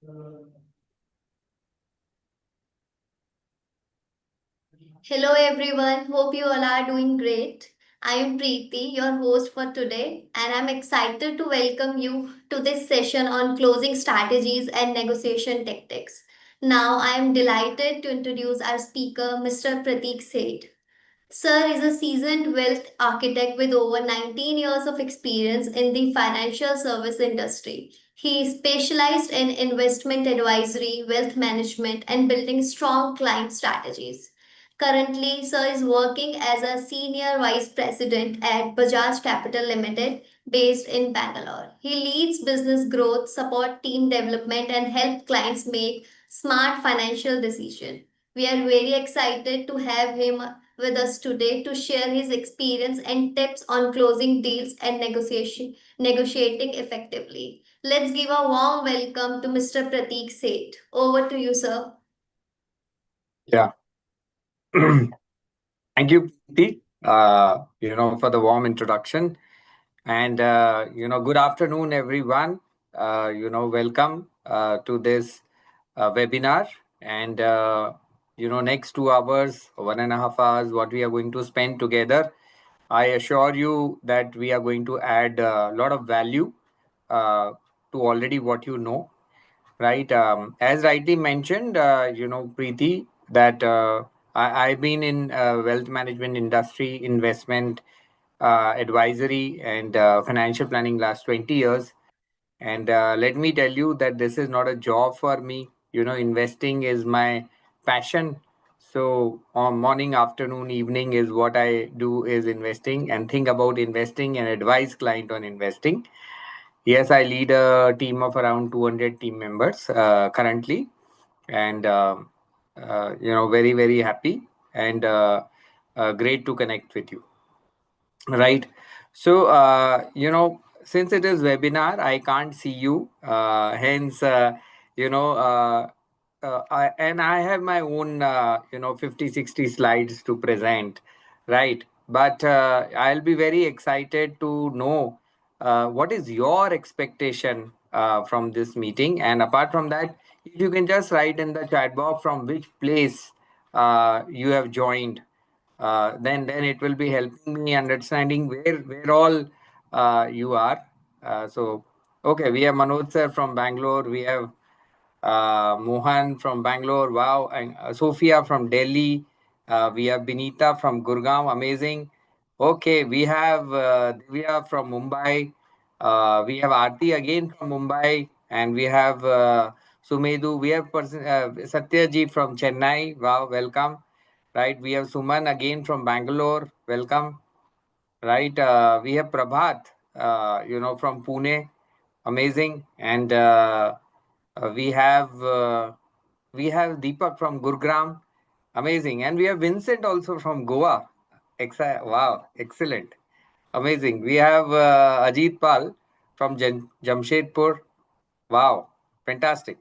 Hello everyone, hope you all are doing great. I am Preeti, your host for today, and I'm excited to welcome you to this session on closing strategies and negotiation tactics. Now, I am delighted to introduce our speaker, Mr. Prateek Seth. Sir is a seasoned wealth architect with over 19 years of experience in the financial service industry. He is specialized in investment advisory, wealth management, and building strong client strategies. Currently, Sir is working as a senior vice president at Bajaj Capital Limited, based in Bangalore. He leads business growth, support team development, and help clients make smart financial decisions. We are very excited to have him with us today to share his experience and tips on closing deals and negotiating effectively. Let's give a warm welcome to Mr. Prateek Seth. Over to you, sir. Yeah. Thank you, Preeti, for the warm introduction. And, good afternoon, everyone. Welcome to this webinar. And, next 2 hours, 1.5 hours, what we are going to spend together, I assure you that we are going to add a lot of value to already what you know. Right. As rightly mentioned, Preeti, that I've been in wealth management industry, investment, advisory, and financial planning last 20 years. And let me tell you that this is not a job for me. Investing is my passion. So on morning, afternoon, evening is what I do is investing and think about investing and advise client on investing. Yes, I lead a team of around 200 team members currently, and very very happy and great to connect with you. Right. So since it is webinar, I can't see you. Hence, you know, and I have my own 50-60 slides to present, right? But I'll be very excited to know what is your expectation from this meeting. And apart from that, if you can just write in the chat box from which place you have joined, then it will be helping me understanding where all you are. So okay, we have Manoj sir from Bangalore. We have Mohan from Bangalore. Wow, and Sophia from Delhi. We have Binita from Gurgaon. Amazing. Okay, we have Divya from Mumbai. We have Aarti again from Mumbai, and we have Sumedu. We have Satyajit from Chennai. Wow, welcome. Right, we have Suman again from Bangalore. Welcome. Right, we have Prabhat, from Pune. Amazing. And we have Deepak from Gurgaon. Amazing. And we have Vincent also from Goa. Wow, excellent. Amazing. We have Ajit Pal from Jamshedpur. Wow, fantastic.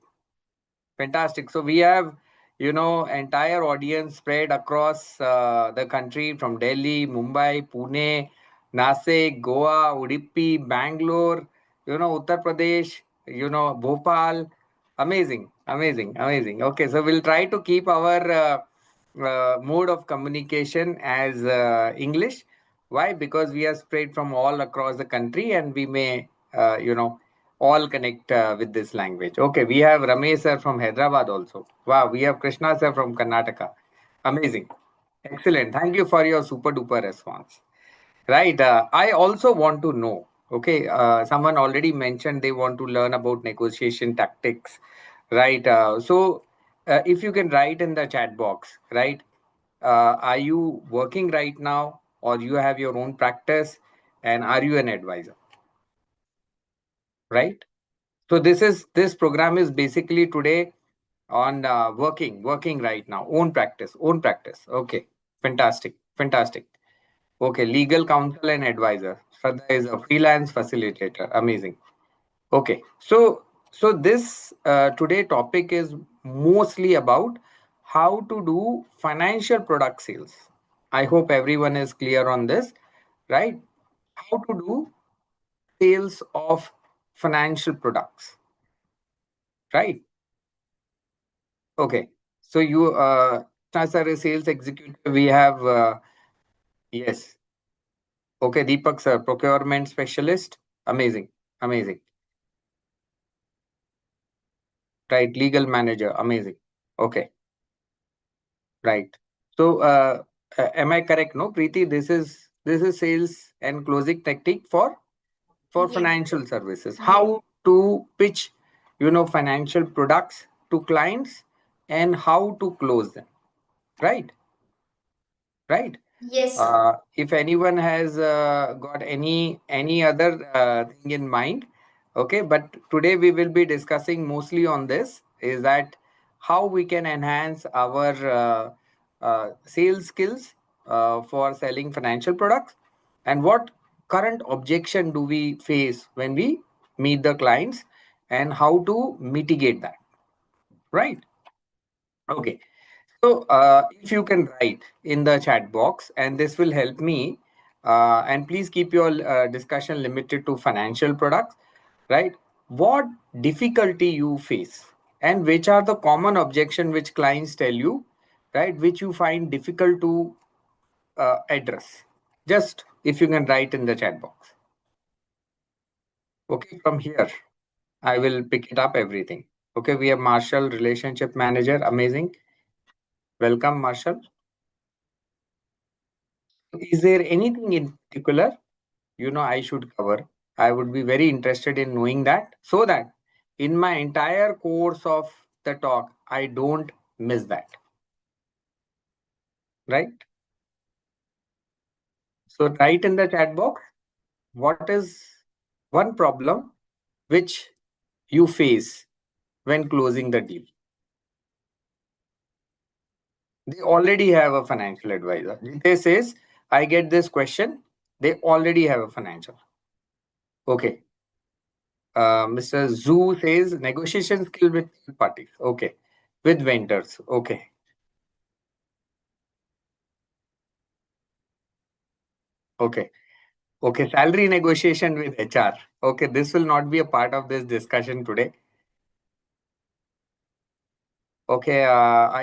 Fantastic. So we have, entire audience spread across the country from Delhi, Mumbai, Pune, Nasik, Goa, Udupi, Bangalore, Uttar Pradesh, Bhopal. Amazing, amazing, amazing. Okay, so we'll try to keep our mode of communication as English. Why? Because we are spread from all across the country and we may, all connect with this language. Okay, we have Ramesh sir from Hyderabad also. Wow, we have Krishna sir from Karnataka. Amazing. Excellent. Thank you for your super duper response. Right. I also want to know. Okay, someone already mentioned they want to learn about negotiation tactics. Right. So if you can write in the chat box, right? Are you working right now or you have your own practice and are you an advisor? Right. So this program is basically today on working right now, own practice. Okay, fantastic, fantastic. Okay, legal counsel and advisor. Shraddha is a freelance facilitator. Amazing. Okay, so this today topic is mostly about how to do financial product sales. I hope everyone is clear on this, right? How to do sales of financial products, right? Okay. So you, as a sales executive, we have, yes. Okay, Deepak sir, procurement specialist. Amazing. Amazing. Right. Legal manager. Amazing. Okay. Right. So, am I correct? No, Preeti, this is sales and closing technique for Yes. financial services. Yes. How to pitch, financial products to clients and how to close them. Right. Right. Yes. If anyone has got any other thing in mind, okay, but today we will be discussing mostly on this, is that how we can enhance our sales skills for selling financial products, and what current objection do we face when we meet the clients, and how to mitigate that, right? Okay. So, if you can write in the chat box, and this will help me, and please keep your discussion limited to financial products, right? What difficulty you face, and which are the common objection which clients tell you, right? Which you find difficult to address. Just if you can write in the chat box. Okay, from here, I will pick it up everything. Okay, we have Marshall, relationship manager. Amazing. Welcome, Marshall. Is there anything in particular I should cover? I would be very interested in knowing that, so that in my entire course of the talk, I don't miss that. Right? So, write in the chat box, what is one problem which you face when closing the deal? They already have a financial advisor. They says, I get this question. They already have a financial. Okay. Mr. Zhu says negotiation skill with third parties. Okay. With vendors. Okay. Okay. Okay. Salary negotiation with HR. Okay. This will not be a part of this discussion today. Okay.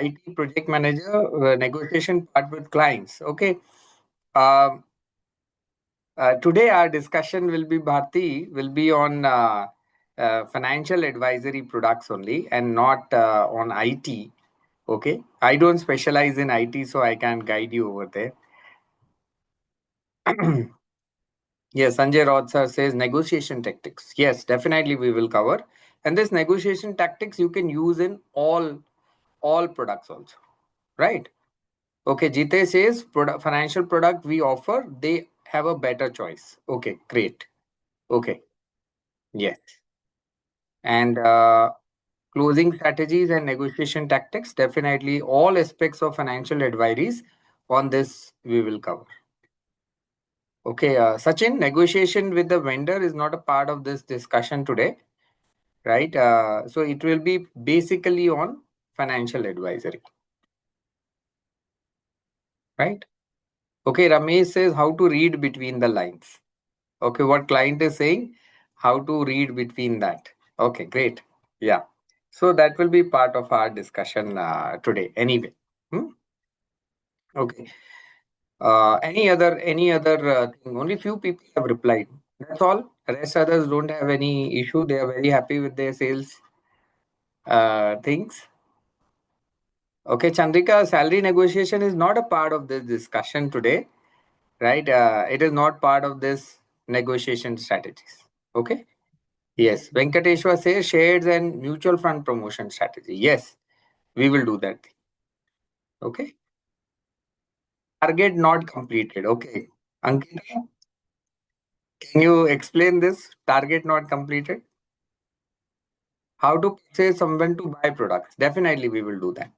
IT project manager, negotiation part with clients. Okay. Um, Today our discussion will be, Bharti, will be on financial advisory products only, and not on IT. Okay. I don't specialize in IT, so I can't guide you over there. Yes, Sanjay Roth sir says negotiation tactics. Yes, definitely we will cover. And this negotiation tactics you can use in all products also. Right? Okay, Jite says financial product we offer, they have a better choice. Okay, great. Okay. Yes. And closing strategies and negotiation tactics, definitely all aspects of financial advice on this we will cover. Okay, Sachin, negotiation with the vendor is not a part of this discussion today, right? So it will be basically on financial advisory, right? Okay, Ramesh says how to read between the lines. Okay, what client is saying, how to read between that. Okay, great. Yeah. So that will be part of our discussion today anyway. Hmm? Okay. Any other thing? Only few people have replied. That's all. Rest others don't have any issue. They are very happy with their sales things. Okay, Chandrika, salary negotiation is not a part of this discussion today, right? It is not part of this negotiation strategies. Okay. Yes. Venkateshwar says shares and mutual fund promotion strategy. Yes, we will do that. Okay. Target not completed. Okay. Ankita, can you explain this? Target not completed? How to say someone to buy products? Definitely, we will do that.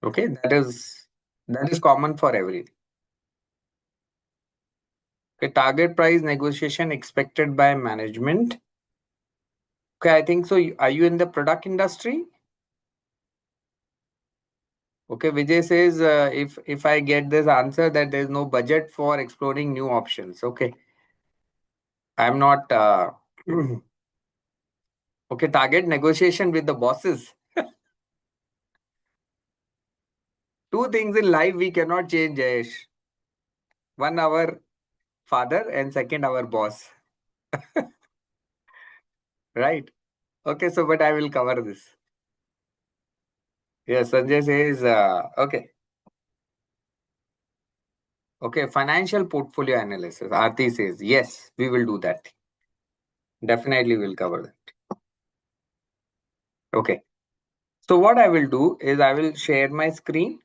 Okay. That is common for everything. Okay. Target price negotiation expected by management. Okay. I think so. Are you in the product industry? Okay, Vijay says if I get this answer that there is no budget for exploring new options. Okay, I'm not. Okay, target negotiation with the bosses. Two things in life we cannot change, Jayesh. One, our father, and second, our boss. Right? Okay, so but I will cover this. Yes, Sanjay says, okay. Okay, financial portfolio analysis. Aarti says, yes, we will do that. Definitely will cover that. Okay. So what I will do is I will share my screen,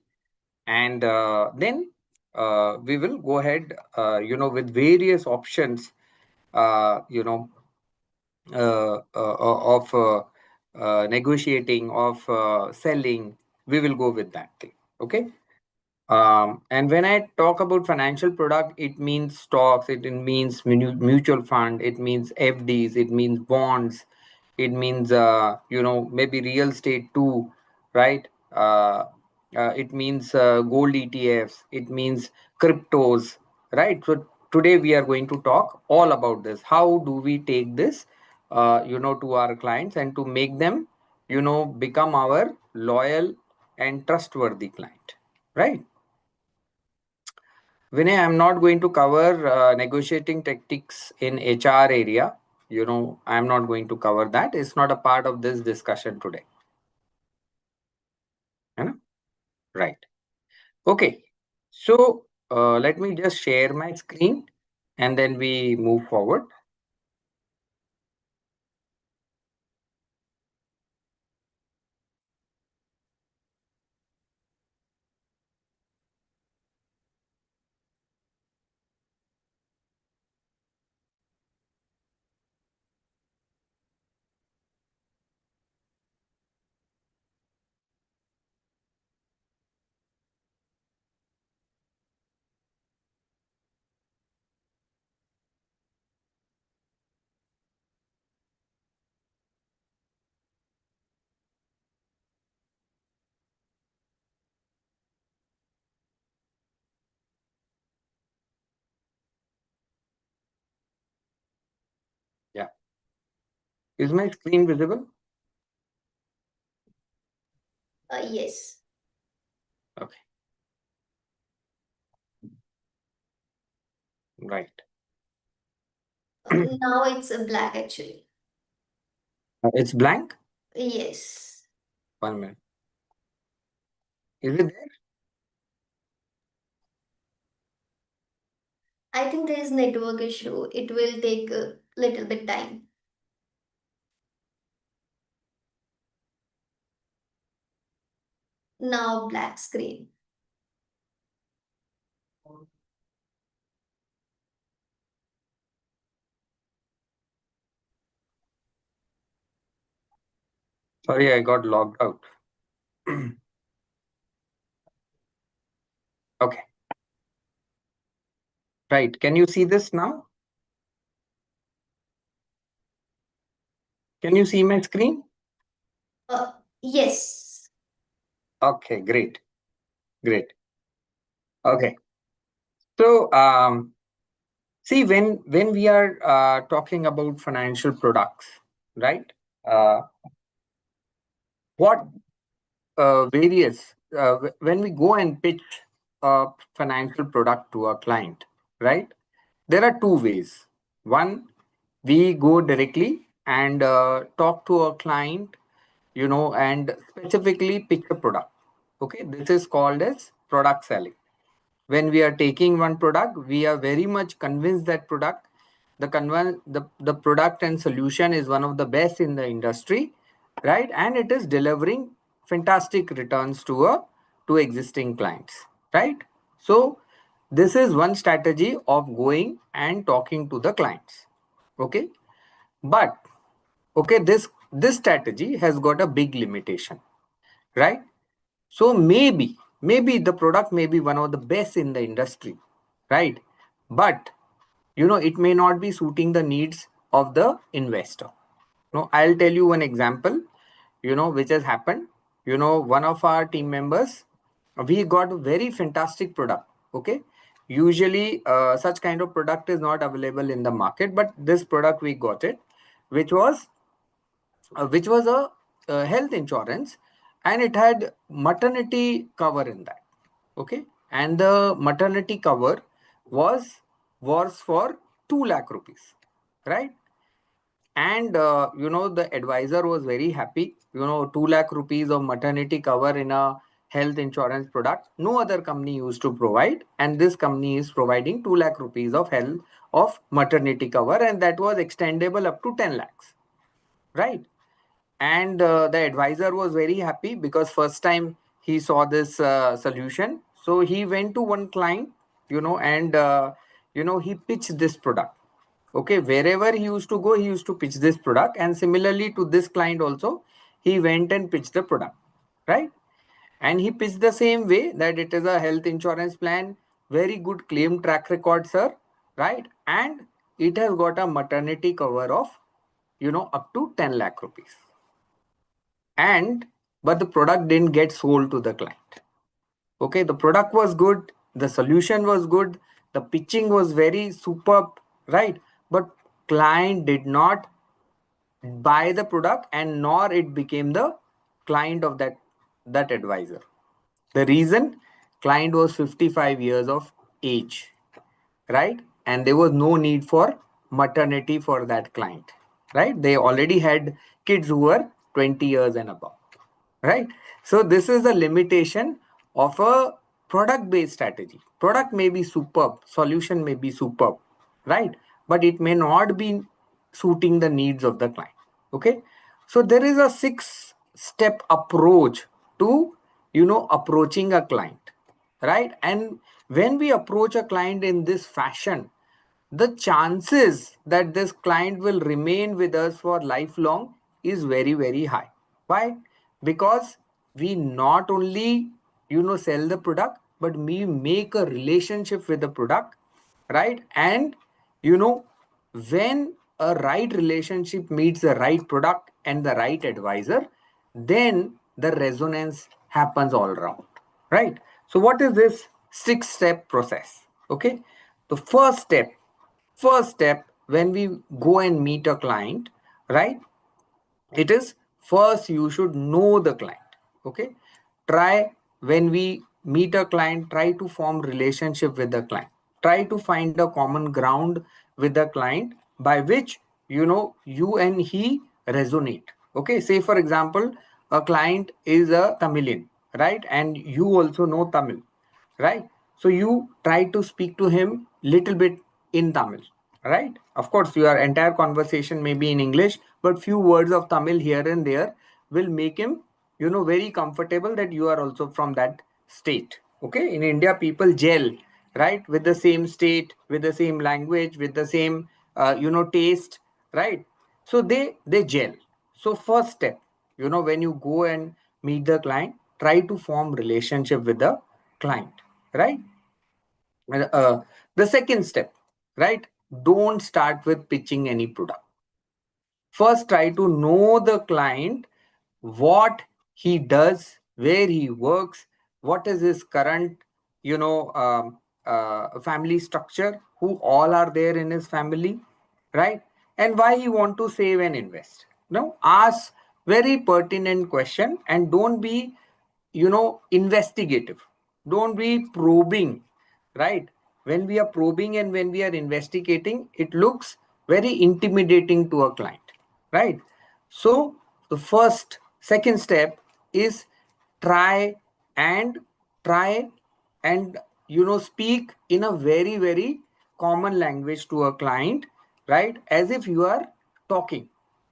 and then we will go ahead, with various options, you know, of negotiating, of selling. We will go with that thing. Okay. And when I talk about financial product, it means stocks, it means mutual fund, it means FDs, it means bonds, it means maybe real estate too, right? It means gold ETFs, it means cryptos, right? So today we are going to talk all about this. How do we take this, to our clients and to make them, become our loyal and trustworthy client, right? Vinay, I'm not going to cover negotiating tactics in HR area. I'm not going to cover that. It's not a part of this discussion today. You know? Right. Okay. So let me just share my screen and then we move forward. Yeah. Is my screen visible? Yes. Okay. Right. Now it's a black actually. It's blank. Yes. 1 minute. Is it there? I think there is network issue. It will take a little bit time. Now black screen. Sorry, I got logged out. Okay. Right. Can you see this now? Can you see my screen? Yes. Okay, great. Great. Okay. So, see, when we are talking about financial products, right? Uh, what various when we go and pitch a financial product to a client, right? There are two ways. One, we go directly and talk to a client, and specifically pitch a product. Okay, this is called as product selling. When we are taking one product, we are very much convinced that the product and solution is one of the best in the industry, right? And it is delivering fantastic returns to existing clients, right? So this is one strategy of going and talking to the clients. Okay. But okay, this strategy has got a big limitation, right? So maybe the product may be one of the best in the industry, right? But it may not be suiting the needs of the investor. I'll tell you one example, which has happened. One of our team members, we got a very fantastic product. Okay. Usually, such kind of product is not available in the market, but this product we got it, which was which was a health insurance, and it had maternity cover in that. Okay, and the maternity cover was for 2 lakh rupees, right? And the advisor was very happy. 2 lakh rupees of maternity cover in a health insurance product, no other company used to provide, and this company is providing 2 lakh rupees of health of maternity cover, and that was extendable up to 10 lakhs, right? And the advisor was very happy because first time he saw this solution. So he went to one client, and he pitched this product. Okay, wherever he used to go, he used to pitch this product, and similarly to this client also, he went and pitched the product, right? And he pitched the same way, that it is a health insurance plan, very good claim track record, sir, right? And it has got a maternity cover of up to 10 lakh rupees. And but the product didn't get sold to the client. Okay, the product was good, the solution was good, the pitching was very superb, right? But client did not buy the product, and nor it became the client of that advisor. The reason, client was 55 years of age, right? And there was no need for maternity for that client, right? They already had kids who were 20 years and above, right? So this is the limitation of a product based strategy. Product may be superb, solution may be superb, right? But it may not be suiting the needs of the client. Okay, so there is a 6-step approach to approaching a client, right? And when we approach a client in this fashion, the chances that this client will remain with us for lifelong is very, very high. Why? Because we not only sell the product, but we make a relationship with the product, right? And you know when a right relationship meets the right product and the right advisor, then the resonance happens all around, right? So what is this 6-step process? Okay, the first step when we go and meet a client, right, it is, first you should know the client. Okay, try, when we meet a client, try to form relationship with the client, try to find a common ground with the client, by which you and he resonate. Okay, say for example, a client is a Tamilian, right, and you also know Tamil, right? So you try to speak to him little bit in Tamil, right? Of course, your entire conversation may be in English, but few words of Tamil here and there will make him, very comfortable that you are also from that state. Okay, in India, people gel, right, with the same state, with the same language, with the same, taste, right? So they gel. So first step, when you go and meet the client, try to form relationship with the client, right? The second step, right? Don't start with pitching any product. First, try to know the client, what he does, where he works, what is his current, family structure, who all are there in his family, right? And why he want to save and invest. Ask very pertinent question, and don't be, investigative. Don't be probing, right? When we are probing and when we are investigating, it looks very intimidating to a client, right? So the second step is, try and try and speak in a very, very common language to a client, right? As if you are talking,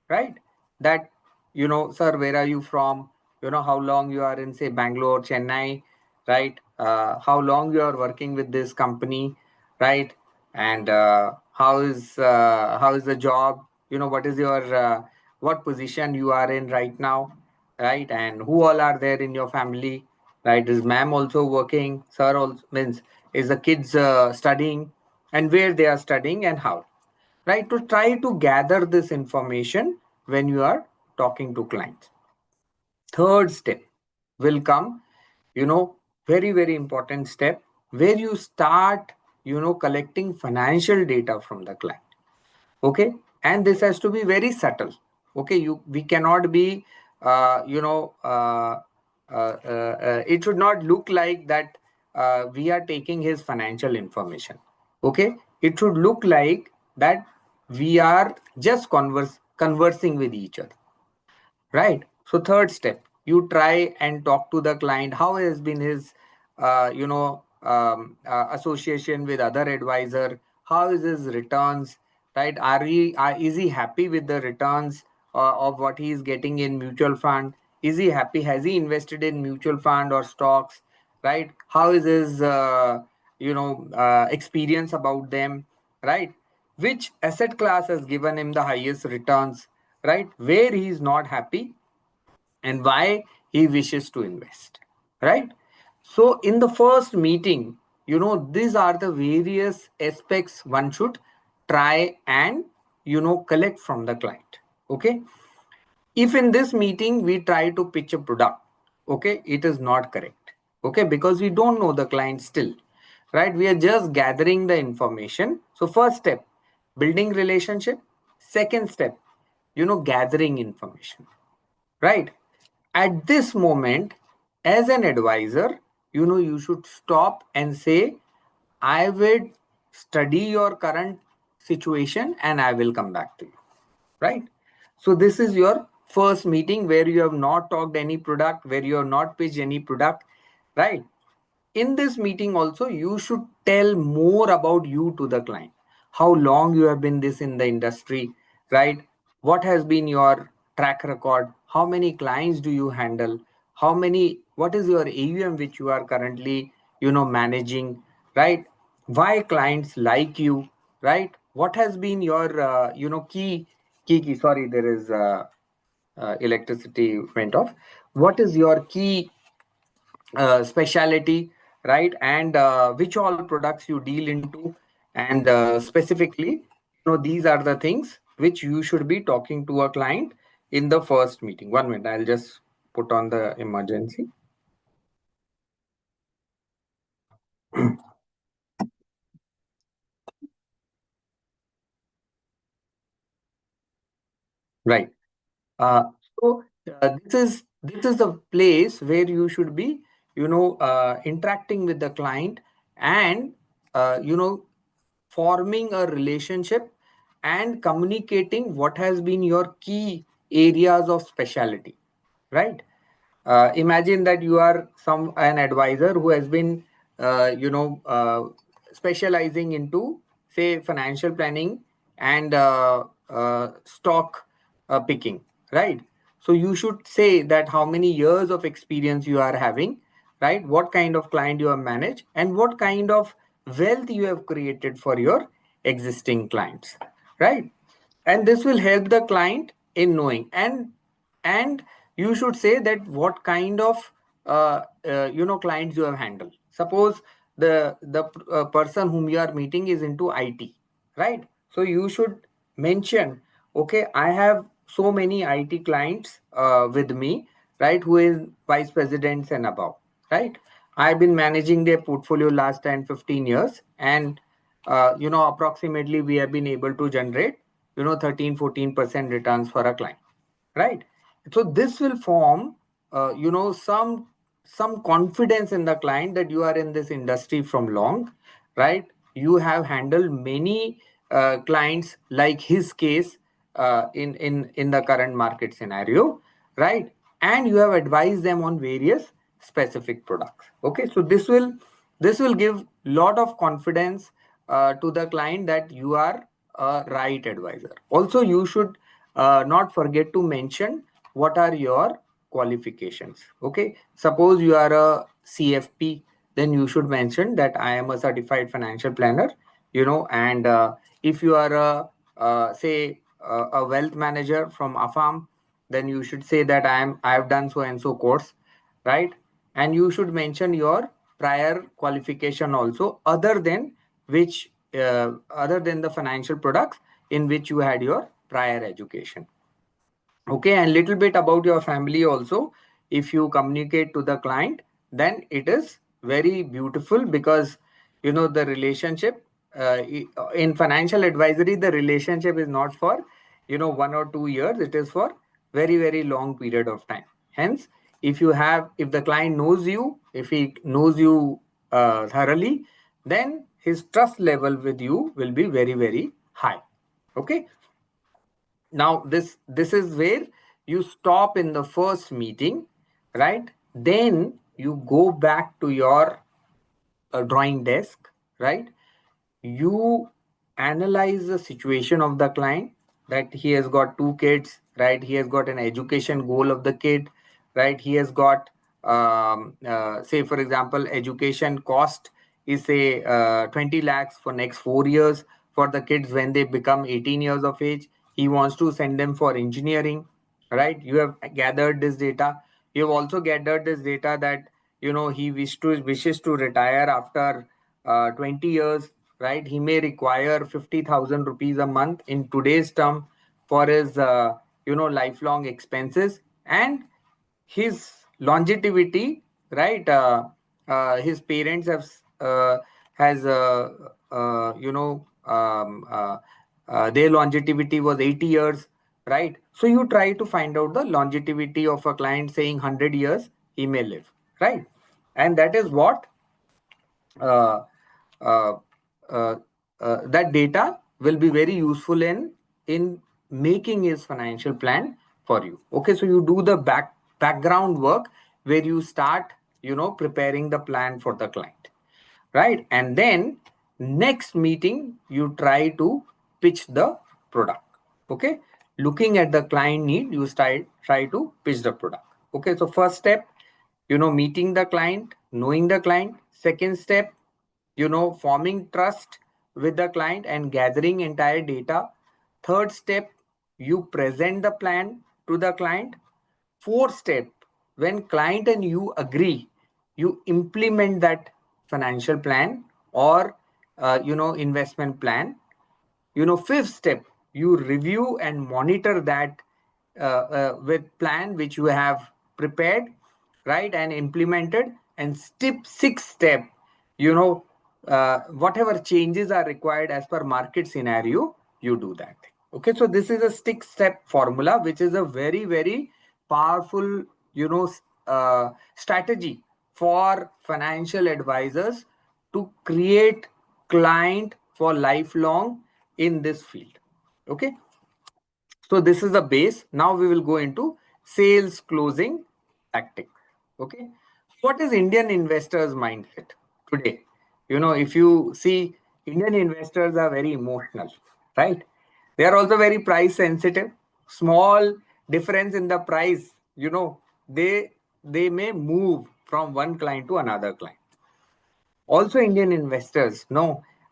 right? That, sir, where are you from? How long you are in, say, Bangalore, Chennai, right? How long you are working with this company, right? And how is the job? What is your what position you are in right now, right? And who all are there in your family, right? Is ma'am also working? Sir also means, is the kids studying, and where they are studying and how, right? To try to gather this information when you are talking to clients. Third step will come, very, very important step, where you start, collecting financial data from the client. Okay, and this has to be very subtle. Okay, we cannot be it should not look like that we are taking his financial information. Okay, it should look like that we are just conversing with each other, right? So third step, you try and talk to the client. How has been his association with other advisor? How is his returns, right? Is he happy with the returns of what he is getting in mutual fund? Is he happy? Has he invested in mutual fund or stocks, right? How is his experience about them, right? Which asset class has given him the highest returns, right? Where he is not happy and why he wishes to invest, right? So in the first meeting, these are the various aspects one should try and collect from the client. Okay, if in this meeting we try to pitch a product, okay, it is not correct. Okay, because we don't know the client still, right? We are just gathering the information. So first step, building relationship. Second step, gathering information, right? At this moment, as an advisor, you should stop and say, I will study your current situation and I will come back to you, right? So this is your first meeting where you have not talked any product, where you have not pitched any product, right? In this meeting also, you should tell more about you to the client. How long you have been this in the industry, right? What has been your track record? How many clients do you handle? What is your AUM which you are currently managing, right? Why clients like you, right? What has been your key sorry, there is electricity went off. What is your key specialty, right? And which all products you deal into, and specifically, these are the things which you should be talking to a client in the first meeting. 1 minute, I'll just put on the emergency. Right. uh, so this is the place where you should be interacting with the client, and forming a relationship and communicating what has been your key areas of specialty, right? Imagine that you are an advisor who has been specializing into, say, financial planning and stock picking, right? So you should say that how many years of experience you are having, right? What kind of client you have managed and what kind of wealth you have created for your existing clients, right? And this will help the client in knowing, and you should say that what kind of clients you have handled. Suppose the person whom you are meeting is into IT, right? So you should mention, okay, I have so many IT clients with me, right, who is vice presidents and above, right? I've been managing their portfolio last 10-15 years, and approximately we have been able to generate 13-14% returns for a client, right? So this will form some confidence in the client that you are in this industry from long, right? You have handled many clients like his case in the current market scenario, right? And you have advised them on various specific products. Okay, so this will give lot of confidence to the client that you are a right advisor. Also, you should not forget to mention what are your qualifications. Okay, suppose you are a CFP, then you should mention that I am a certified financial planner, and if you are say a wealth manager from AFAM, then you should say that I have done so and so course, right? And you should mention your prior qualification also, other than the financial products in which you had your prior education. Okay, and little bit about your family also. If you communicate to the client, then it is very beautiful, because the relationship in financial advisory, the relationship is not for 1 or 2 years. It is for very, very long period of time. Hence, if the client knows you, if he knows you thoroughly, then his trust level with you will be very, very high. Okay. Now this is where you stop in the first meeting, right? Then you go back to your drawing desk, right? You analyze the situation of the client, that he has got two kids, right? He has got an education goal of the kid, right? He has got say for example, education cost is say 20 lakhs for next 4 years for the kids. When they become 18 years of age, he wants to send them for engineering, right? You have gathered this data. You have also gathered this data that he wishes to retire after 20 years, right? He may require 50,000 rupees a month in today's term for his lifelong expenses. And his longevity, right? His parents have has their longevity was 80 years, right? So you try to find out the longevity of a client, saying 100 years he may live, right? And that is what uh, uh, uh, that data will be very useful in making his financial plan for you. Okay, so you do the background work, where you start preparing the plan for the client, right? And then next meeting you try to pitch the product. Okay, looking at the client need, you try to pitch the product. Okay, so first step, meeting the client, knowing the client. Second step, forming trust with the client and gathering entire data. Third step, you present the plan to the client. Fourth step, when client and you agree, you implement that financial plan or investment plan. Fifth step, you review and monitor that with plan which you have prepared, right, and implemented. And sixth step, whatever changes are required as per market scenario, you do that. Okay, so this is a six step formula, which is a very, very powerful strategy for financial advisors to create client for lifelong in this field. Okay, so this is the base. Now we will go into sales closing tactic. Okay, what is Indian investors mindset today? If you see, Indian investors are very emotional, right? They are also very price sensitive. Small difference in the price, they may move from one client to another client. Also, Indian investors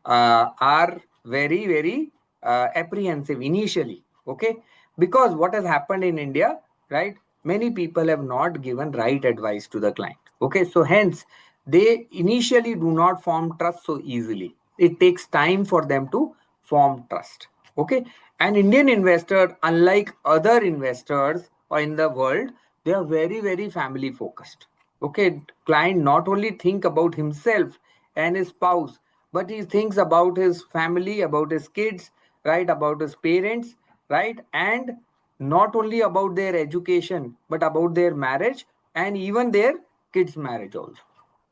are very, very apprehensive initially. Okay, because what has happened in India, right? Many people have not given right advice to the client. Okay, so hence they initially do not form trust so easily. It takes time for them to form trust. Okay, and Indian investor, unlike other investors in the world, they are very, very family focused. Okay, client not only think about himself and his spouse, but he thinks about his family, about his kids, right, about his parents, right, and not only about their education, but about their marriage and even their kids marriage also.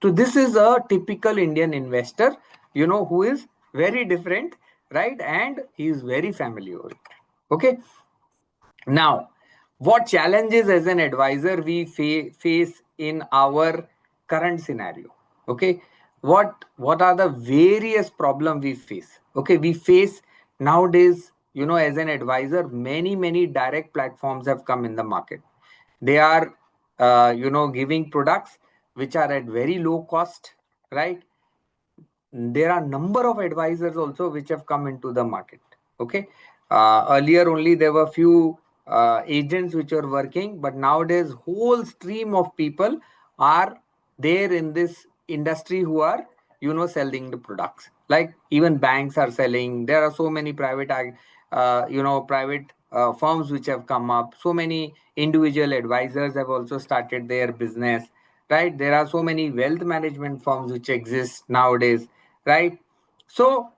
So this is a typical Indian investor, who is very different, right, and he is very family oriented. Okay, now, what challenges as an advisor we face in our current scenario? Okay, what are the various problems we face? Okay, we face nowadays, as an advisor, many direct platforms have come in the market. They are, giving products which are at very low cost, right? There are number of advisors also which have come into the market. Okay, earlier only there were few agents which are working, but nowadays whole stream of people are there in this industry who are selling the products. Like even banks are selling. There are so many private firms which have come up. So many individual advisors have also started their business, right? There are so many wealth management firms which exist nowadays, right? So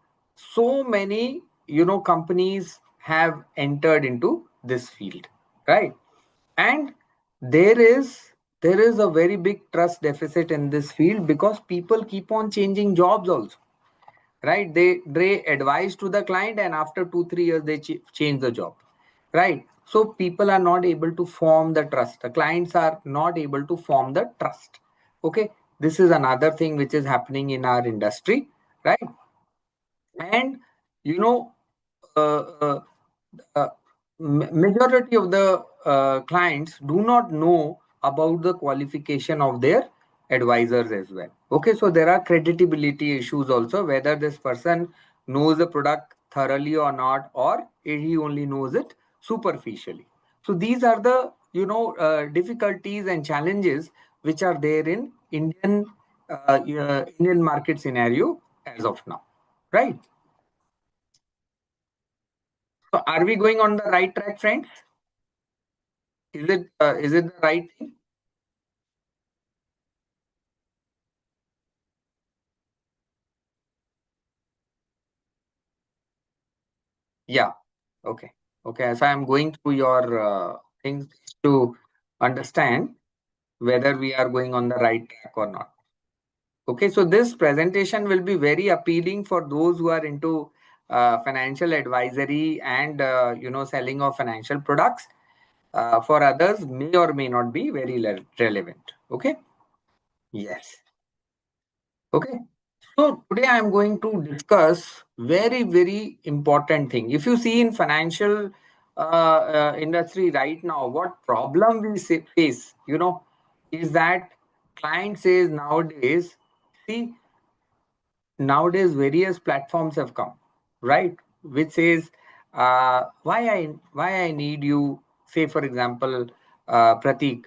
many companies have entered into this field, right? And there is there is a very big trust deficit in this field because people keep on changing jobs also, right? They advise to the client, and after 2 3 years they change the job, right? So people are not able to form the trust, the clients are not able to form the trust. Okay, this is another thing which is happening in our industry, right? And you know, uh, uh, uh, majority of the clients do not know about the qualification of their advisors as well. Okay, so there are credibility issues also, whether this person knows the product thoroughly or not, or he only knows it superficially. So these are the difficulties and challenges which are there in Indian market scenario as of now, right? So are we going on the right track, friends? Is it the right thing? Yeah. Okay. Okay. So I'm going through your things to understand whether we are going on the right track or not. Okay. So this presentation will be very appealing for those who are into financial advisory and selling of financial products. For others, may or may not be very relevant. Okay. Yes. Okay. So today I am going to discuss very, very important thing. If you see in financial industry right now, what problem we face, is that client says nowadays, see, nowadays various platforms have come, right, which says why I need you. Say for example, Prateek,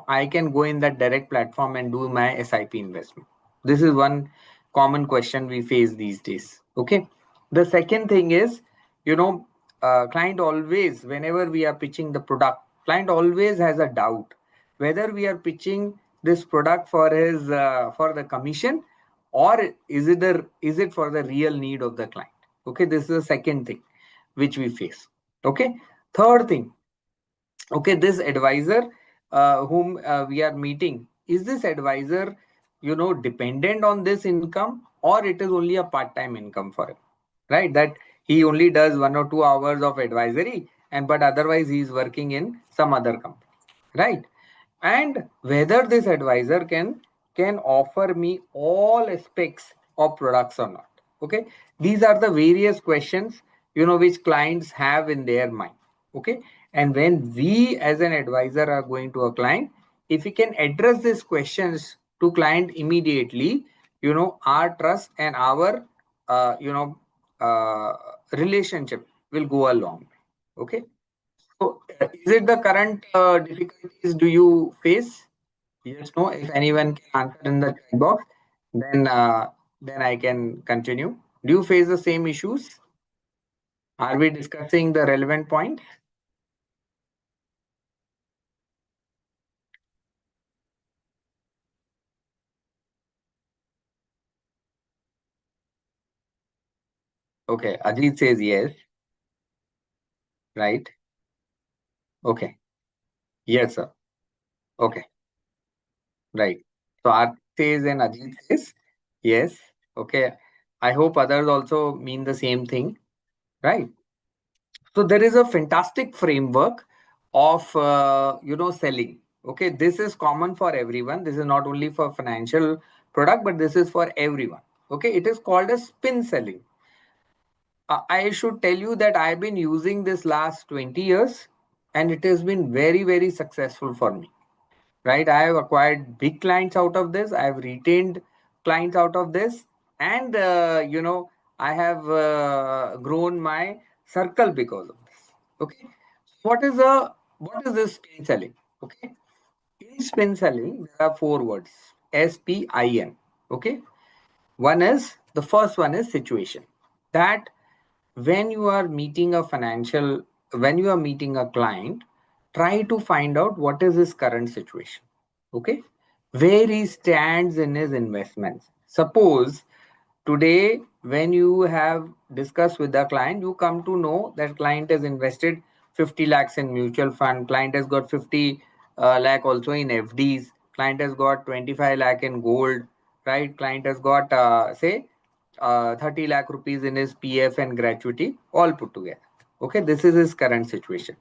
I can go in that direct platform and do my SIP investment. This is one common question we face these days. Okay, the second thing is, client always, whenever we are pitching the product, client always has a doubt whether we are pitching this product for his for the commission, or is it for the real need of the client. Okay, this is the second thing which we face. Okay, third thing, okay, this advisor whom we are meeting, is this advisor dependent on this income, or it is only a part time income for him, right? That he only does 1 or 2 hours of advisory, and but otherwise he is working in some other company, right? And whether this advisor can offer me all aspects of products or not. Okay, these are the various questions which clients have in their mind. Okay, and when we as an advisor are going to a client, if we can address these questions to client immediately, our trust and our uh, relationship will go a long way. Okay, so, is it the current difficulties do you face? Yes, no. If anyone can answer in the chat box, then I can continue. Do you face the same issues? Are we discussing the relevant points? Okay, Ajit says yes, right? Okay, yes, sir. Okay, right. So Arti says and Ajit says yes. Okay, I hope others also mean the same thing, right? So there is a fantastic framework of selling. Okay, this is common for everyone. This is not only for financial product, but this is for everyone. Okay, it is called as spin selling. I should tell you that I've been using this last 20 years, and it has been very, very successful for me. Right, I have acquired big clients out of this. I have retained clients out of this, and I have grown my circle because of this. Okay, what is this spin selling? Okay, in spin selling there are four words: SPIN. Okay, the first one is situation. That when you are meeting a financial, when you are meeting a client, try to find out what is his current situation. Okay, where he stands in his investments. Suppose today when you have discussed with the client, you come to know that client has invested 50 lakhs in mutual fund, client has got 50 lakh also in FDs, client has got 25 lakh in gold, right? Client has got say 30 lakh rupees in his PF and gratuity all put together. Okay, this is his current situation.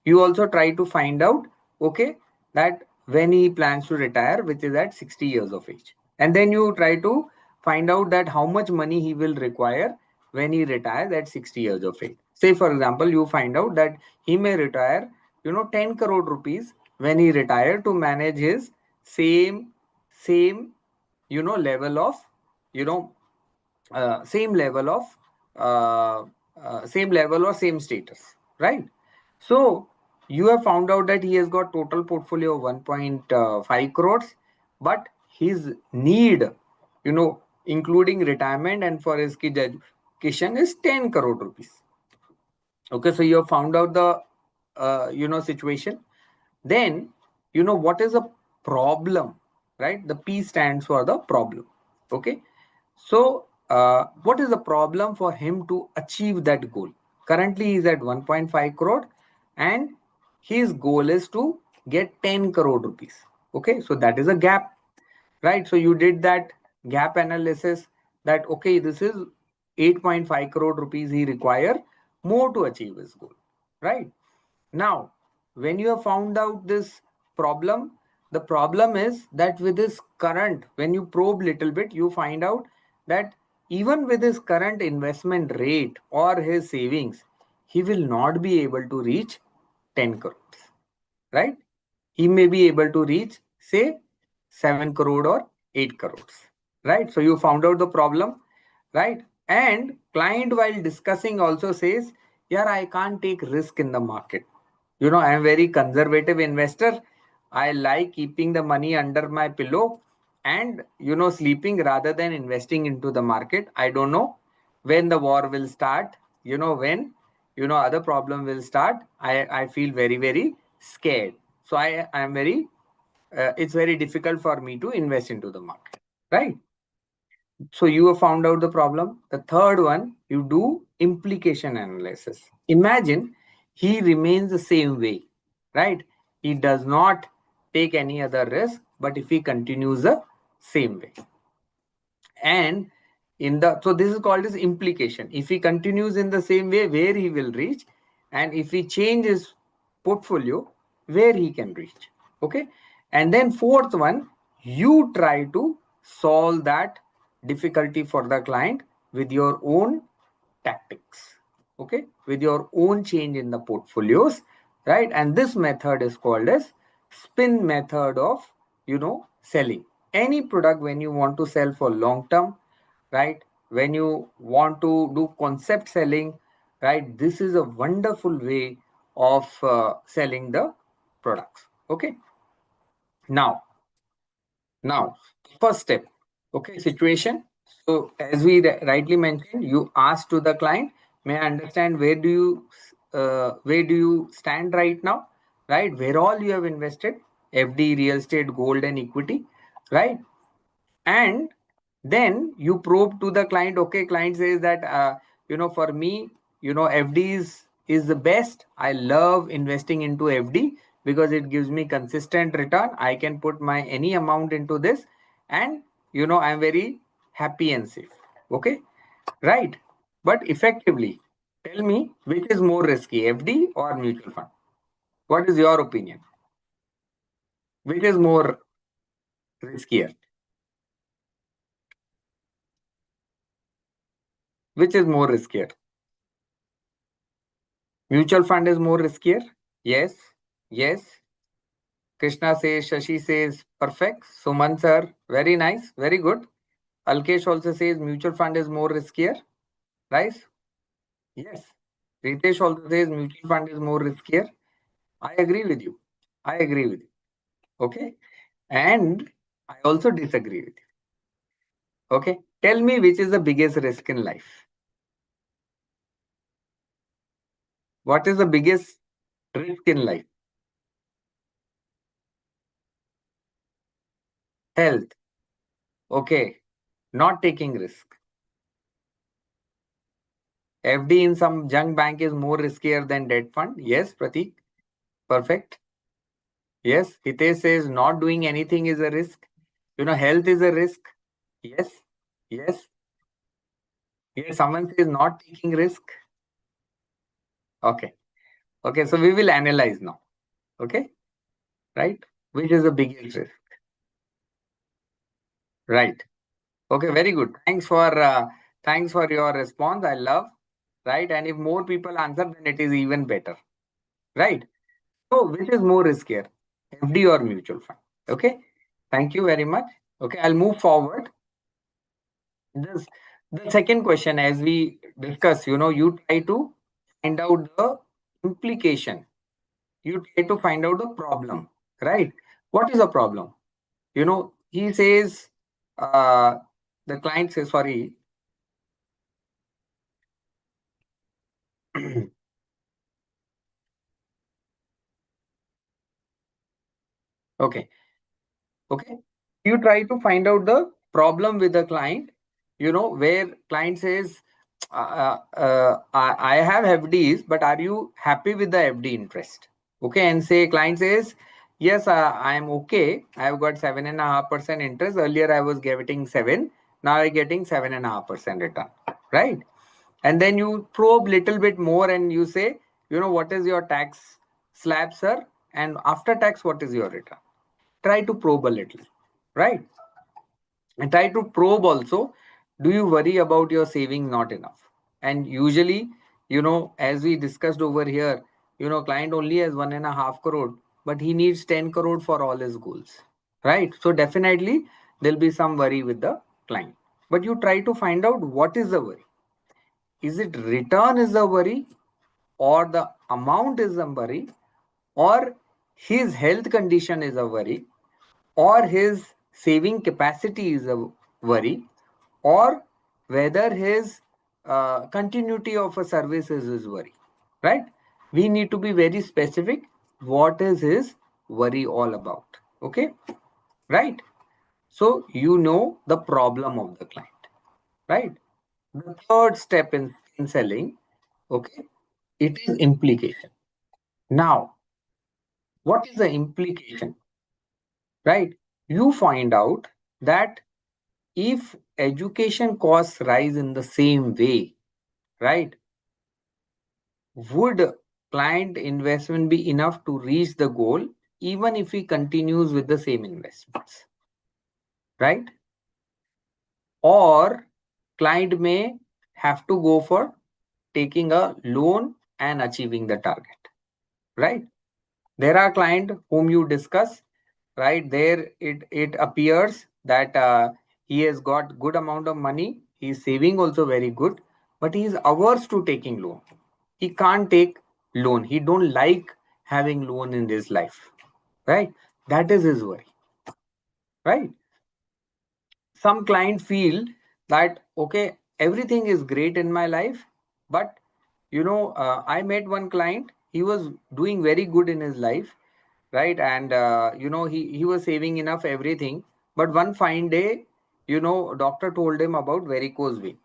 You also try to find out, okay, that when he plans to retire, which is at 60 years of age, and then you try to find out that how much money he will require when he retires at 60 years of age. Say for example, you find out that he may retire 10 crore rupees when he retire to manage his same level of you know same level of same level or same status, right? So you have found out that he has got total portfolio of 1.5 crores, but his need, including retirement and for his kid education, is 10 crore rupees. Okay, so you have found out the situation. Then what is a problem, right? The P stands for the problem. Okay, so what is the problem for him to achieve that goal? Currently he is at 1.5 crore and his goal is to get 10 crore rupees. Okay, so that is a gap, right? So you did that gap analysis that okay, this is 8.5 crore rupees he require more to achieve his goal, right? Now, when you have found out this problem, the problem is that with his current, when you probe little bit, you find out that even with his current investment rate or his savings, he will not be able to reach 10 crores, right? He may be able to reach, say, 7 crore or 8 crores, right? So you found out the problem, right? And client while discussing also says, yeah, I can't take risk in the market. I am very conservative investor. I like keeping the money under my pillow and, sleeping rather than investing into the market. I don't know when the war will start, when, other problem will start. I feel very, very scared. So I am very, it's very difficult for me to invest into the market, right? So you have found out the problem. The third one, you do implication analysis. Imagine he remains the same way, right? He does not take any other risk, but if he continues the same way, and so this is called as implication. If he continues in the same way, where he will reach, and if he changes portfolio, where he can reach. Okay, and then fourth one, you try to solve that difficulty for the client with your own tactics, okay, with your own change in the portfolios, right? And this method is called as spin method of selling any product. When you want to sell for long term, right, when you want to do concept selling, right, this is a wonderful way of selling the products. Okay, now now, first step, okay, situation. So, as we rightly mentioned, you ask to the client, may I understand where do you stand right now, right? Where all you have invested, FD, real estate, gold, and equity, right? And then you probe to the client. Okay, client says that for me, FD is the best. I love investing into FD because it gives me consistent return. I can put my any amount into this, and I'm very happy and safe. Okay, right? But effectively, tell me which is more risky, FD or mutual fund? What is your opinion? Which is more riskier? Which is more riskier? Mutual fund is more riskier? Yes. Yes. Krishna says, Shashi says, perfect. Suman sir, very nice. Very good. Alkesh also says mutual fund is more riskier. Right? Yes. Ritesh also says mutual fund is more riskier. I agree with you. I agree with you. Okay. And I also disagree with you. Okay. Tell me which is the biggest risk in life. What is the biggest risk in life? Health. Okay. Not taking risk. FD in some junk bank is more riskier than debt fund. Yes, Prateek. Perfect. Yes. Hitesh says not doing anything is a risk. Health is a risk. Yes. Yes. Yes. Someone says not taking risk. Okay. Okay. So we will analyze now. Okay. Right. Which is the biggest risk? Right. Okay. Very good. Thanks for your response. I love. Right. And if more people answer, then it is even better. Right. So which is more riskier? FD or mutual fund? Okay. Thank you very much. Okay. I'll move forward. This the second question, as we discuss, you try to find out the implication. You try to find out the problem, right? What is the problem? He says, the client says, sorry. Okay. Okay. You try to find out the problem with the client, where client says, I have FDs, but are you happy with the FD interest? Okay. And say, client says, yes, I am okay. I've got 7.5% interest. Earlier I was getting 7. Now I'm getting 7.5% return. Right. And then you probe little bit more and you say, what is your tax slab, sir? And after tax, what is your return? Try to probe a little, right? And try to probe also, do you worry about your saving not enough? And usually, as we discussed over here, client only has 1.5 crore, but he needs 10 crore for all his goals, right? So definitely there'll be some worry with the client. But you try to find out what is the worry. Is it return is the worry, or the amount is the worry, or his health condition is a worry, or his saving capacity is a worry, or whether his continuity of a service is his worry, right? We need to be very specific. What is his worry all about? Okay, right? So the problem of the client, right? The third step in selling, okay, it is implication. Now, what is the implication? Right? You find out that if education costs rise in the same way, right, would client investment be enough to reach the goal even if he continues with the same investments, right? Or client may have to go for taking a loan and achieving the target, right? There are clients whom you discuss, right? There it appears that he has got good amount of money. He is saving also very good, but he is averse to taking loan. He can't take loan. He don't like having loan in his life, right? That is his worry, right? Some clients feel that, okay, everything is great in my life, but I met one client. He was doing very good in his life, right? And he was saving enough everything, but one fine day, doctor told him about varicose vein.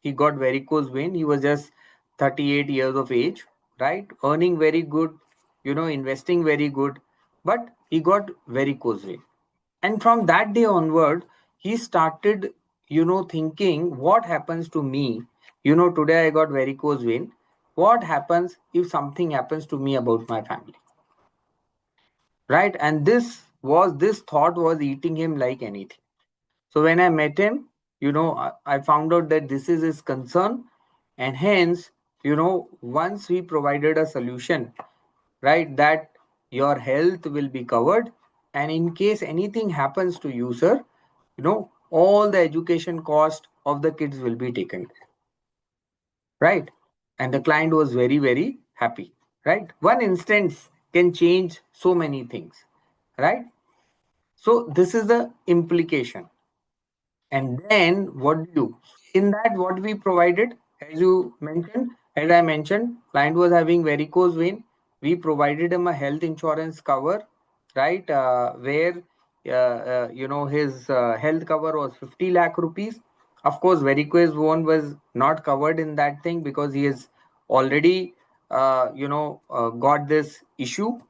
He got varicose vein. He was just 38 years of age, right? Earning very good, investing very good, but he got varicose vein. And from that day onward, he started, thinking, what happens to me? Today I got varicose vein. What happens if something happens to me about my family? Right? And this thought was eating him like anything. So when I met him, I found out that this is his concern. And hence, once we provided a solution, right, that your health will be covered. And in case anything happens to you, sir, all the education cost of the kids will be taken, right? And the client was very, very happy, right? One instance can change so many things, right? So this is the implication. And then what do you? In that, what we provided, as I mentioned, client was having varicose vein. We provided him a health insurance cover, right? Where his health cover was 50 lakh rupees. Of course, varicose vein was not covered in that thing because he has already, got this issue,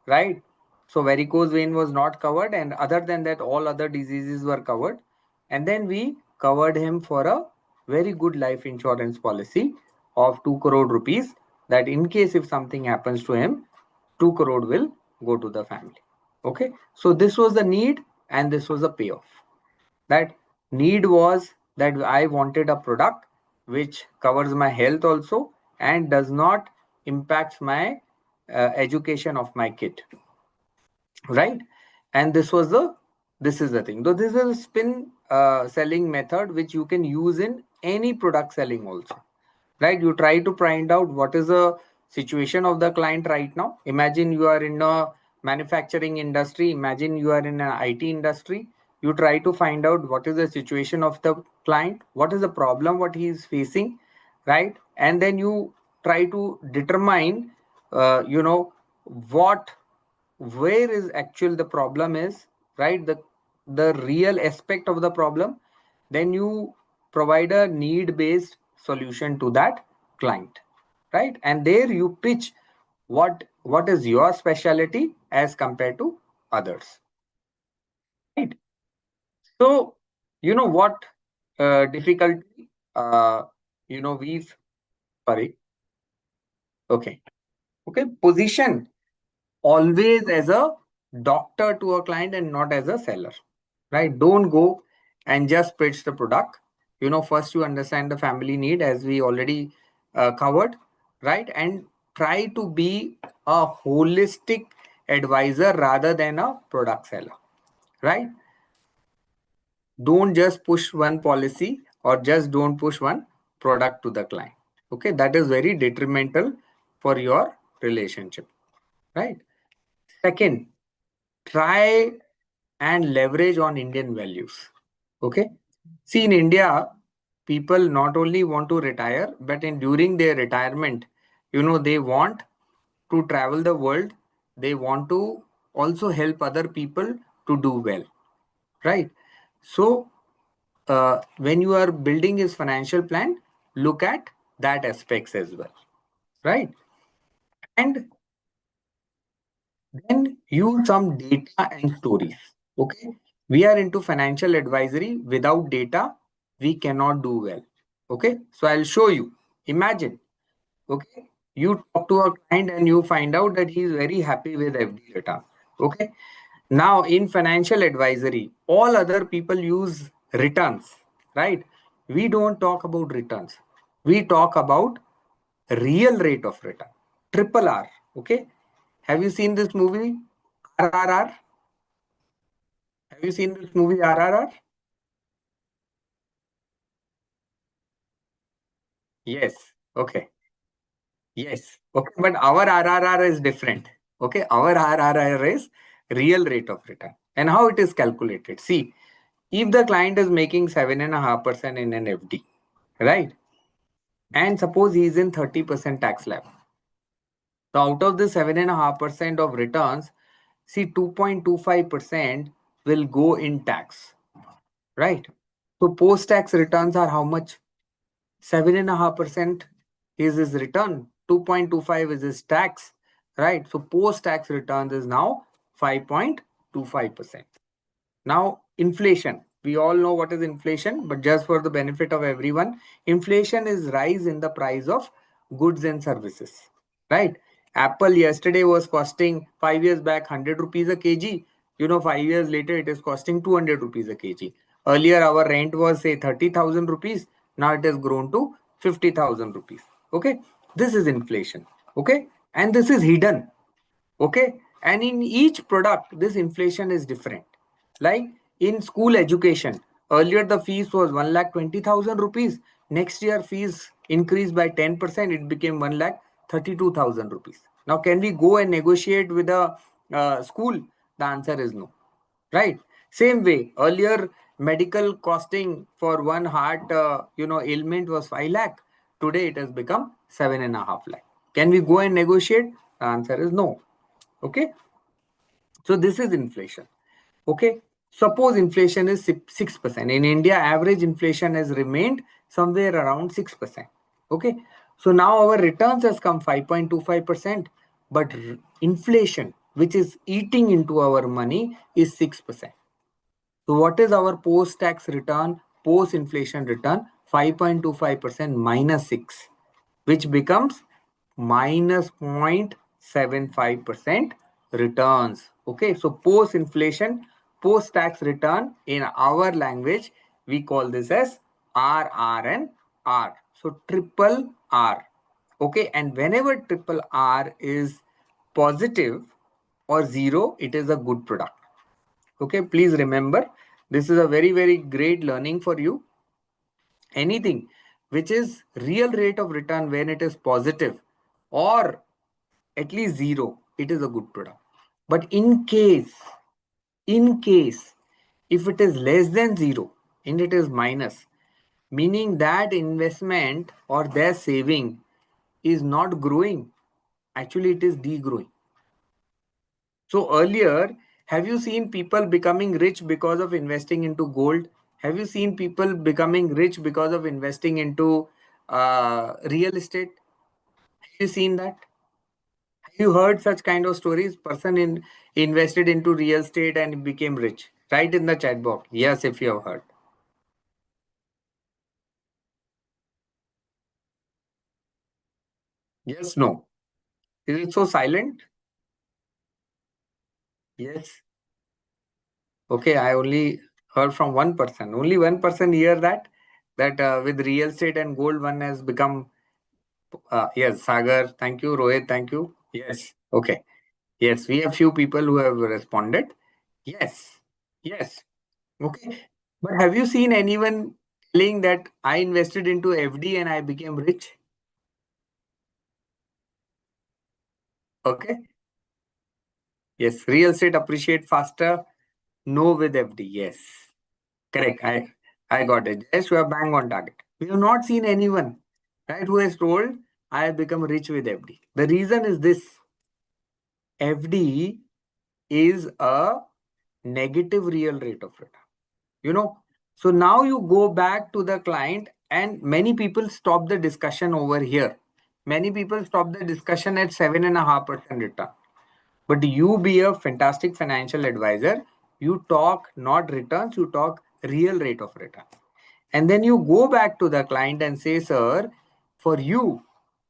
right? So varicose vein was not covered, and other than that, all other diseases were covered. And then we covered him for a very good life insurance policy of 2 crore rupees, that in case if something happens to him, 2 crore will go to the family. Okay, so this was the need and this was the payoff. That need was that I wanted a product which covers my health also and does not impact my education of my kid, right? And this is the thing, though this is a spin selling method which you can use in any product selling also, right? You try to find out what is the situation of the client right now. Imagine you are in a manufacturing industry, imagine you are in an IT industry. You try to find out what is the situation of the client, what is the problem what he is facing, right? And then you try to determine what where is actual the problem is, right? The real aspect of the problem. Then you provide a need based solution to that client, right? And there you pitch what is your specialty as compared to others, right? So you know what difficulty we've sorry okay okay position always as a doctor to a client and not as a seller, right? Don't go and just pitch the product. First you understand the family need, as we already covered, right? And try to be a holistic advisor rather than a product seller, right? Don't just push one policy or just don't push one product to the client. Okay, that is very detrimental for your relationship, right? Second, try and leverage on Indian values. Okay. See, in India, people not only want to retire, but during their retirement, they want to travel the world. They want to also help other people to do well, right? So, when you are building his financial plan, look at that aspects as well, right? And then use some data and stories. Okay. We are into financial advisory. Without data, we cannot do well. Okay. So I'll show you. Imagine, okay, you talk to a client and you find out that he is very happy with FD return. Okay. Now in financial advisory, all other people use returns, right? We don't talk about returns. We talk about real rate of return, triple R. Okay. Have you seen this movie RRR? Have you seen this movie RRR? Yes. Okay. Yes. Okay. But our RRR is different. Okay. Our RRR is real rate of return. And how it is calculated. See, if the client is making 7.5% in an FD, right? And suppose he is in 30% tax slab. So out of the 7.5% of returns, see 2.25% will go in tax, right? So post-tax returns are how much? 7.5% is his return. 2.25 is his tax, right? So post-tax returns is now 5.25%. Now, inflation. We all know what is inflation, but just for the benefit of everyone, inflation is rise in the price of goods and services, right? Apple yesterday was costing 5 years back 100 rupees a kg. 5 years later, it is costing 200 rupees a kg. Earlier, our rent was say 30,000 rupees. Now it has grown to 50,000 rupees. Okay, this is inflation. Okay, and this is hidden. Okay, and in each product this inflation is different. Like in school education, earlier the fees was 1,20,000 rupees. Next year fees increased by 10%, it became 1,32,000 rupees. Now can we go and negotiate with a school? The answer is no, right? Same way, earlier medical costing for one heart ailment was 5 lakh. Today it has become 7.5 lakh. Can we go and negotiate? The answer is no. Okay, so this is inflation. Okay, Suppose inflation is 6%. In India, average inflation has remained somewhere around 6%. Okay. So now our returns has come 5.25%, but inflation, which is eating into our money, is 6%. So what is our post-tax return, post-inflation return? 5.25% minus 6, which becomes minus 0.75% returns. Okay, so post-inflation, post-tax return, in our language, we call this as RRNR. So triple R. Okay, and whenever triple R is positive or zero, it is a good product. Okay, please remember, this is a very, very great learning for you. Anything which is real rate of return when it is positive or at least zero, it is a good product. But in case, if it is less than zero and it is minus, meaning that investment or their saving is not growing, actually it is degrowing. So earlier, have you seen people becoming rich because of investing into gold? Have you seen people becoming rich because of investing into real estate? Have you seen that? Have you heard such kind of stories? Invested into real estate and became rich. Write in the chat box. Yes, if you have heard. Yes, no. Is it so silent? Yes. Okay, I only heard from one person. Only one person hear that with real estate and gold one has become. Yes, Sagar, thank you. Rohit, thank you. Yes, okay. Yes, we have few people who have responded. Yes, yes, okay. But have you seen anyone telling that I invested into FD and I became rich? Okay. Yes, real estate appreciate faster. No with FD. Yes, correct. I got it. Yes, you are bang on target. We have not seen anyone, right, who has told I have become rich with FD. The reason is this: FD is a negative real rate of return. You know, so now you go back to the client, and many people stop the discussion over here. Many people stop the discussion at 7.5% return. But you be a fantastic financial advisor. You talk not returns, you talk real rate of return. And then you go back to the client and say, sir, for you,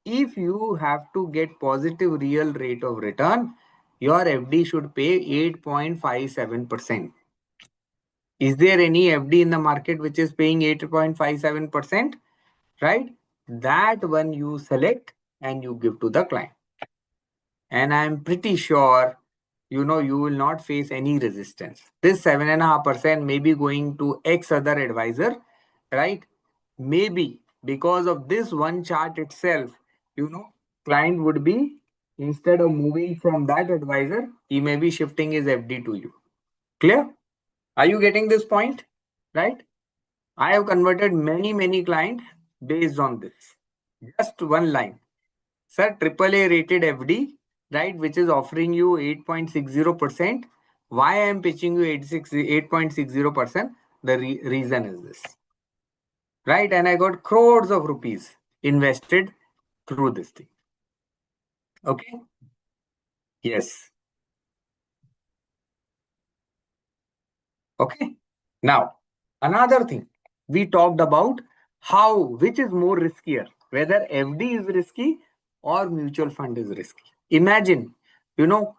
if you have to get positive real rate of return, your FD should pay 8.57%. Is there any FD in the market which is paying 8.57%? Right? That one you select and you give to the client. And I'm pretty sure you will not face any resistance. This 7.5% may be going to X other advisor, right? Maybe because of this one chart itself, client would be, instead of moving from that advisor, he may be shifting his FD to you. Clear? Are you getting this point? Right? I have converted many, many clients based on this. Just one line. Sir, AAA rated FD, right, which is offering you 8.60%. Why I am pitching you 8.60%? The reason is this. Right? And I got crores of rupees invested through this thing. Okay? Yes. Okay. Now, another thing, we talked about which is more riskier, whether FD is risky or mutual fund is risky. Imagine, you know,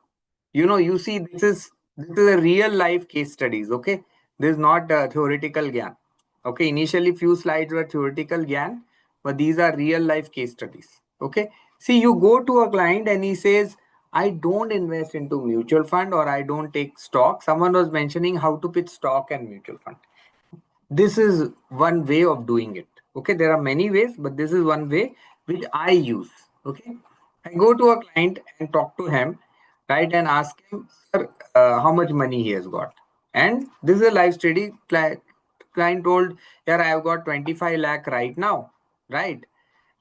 you see, this is a real life case studies. Okay, this is not theoretical gyan. Okay, initially few slides were theoretical gyan, but these are real life case studies. Okay, see, you go to a client and he says, I don't invest into mutual fund or I don't take stock. Someone was mentioning how to pitch stock and mutual fund. This is one way of doing it. Okay, there are many ways, but this is one way which I use. Okay, I go to a client and talk to him, right, and ask him, sir, how much money he has got. And this is a live study. Client told, yeah, I have got 25 lakh right now, right,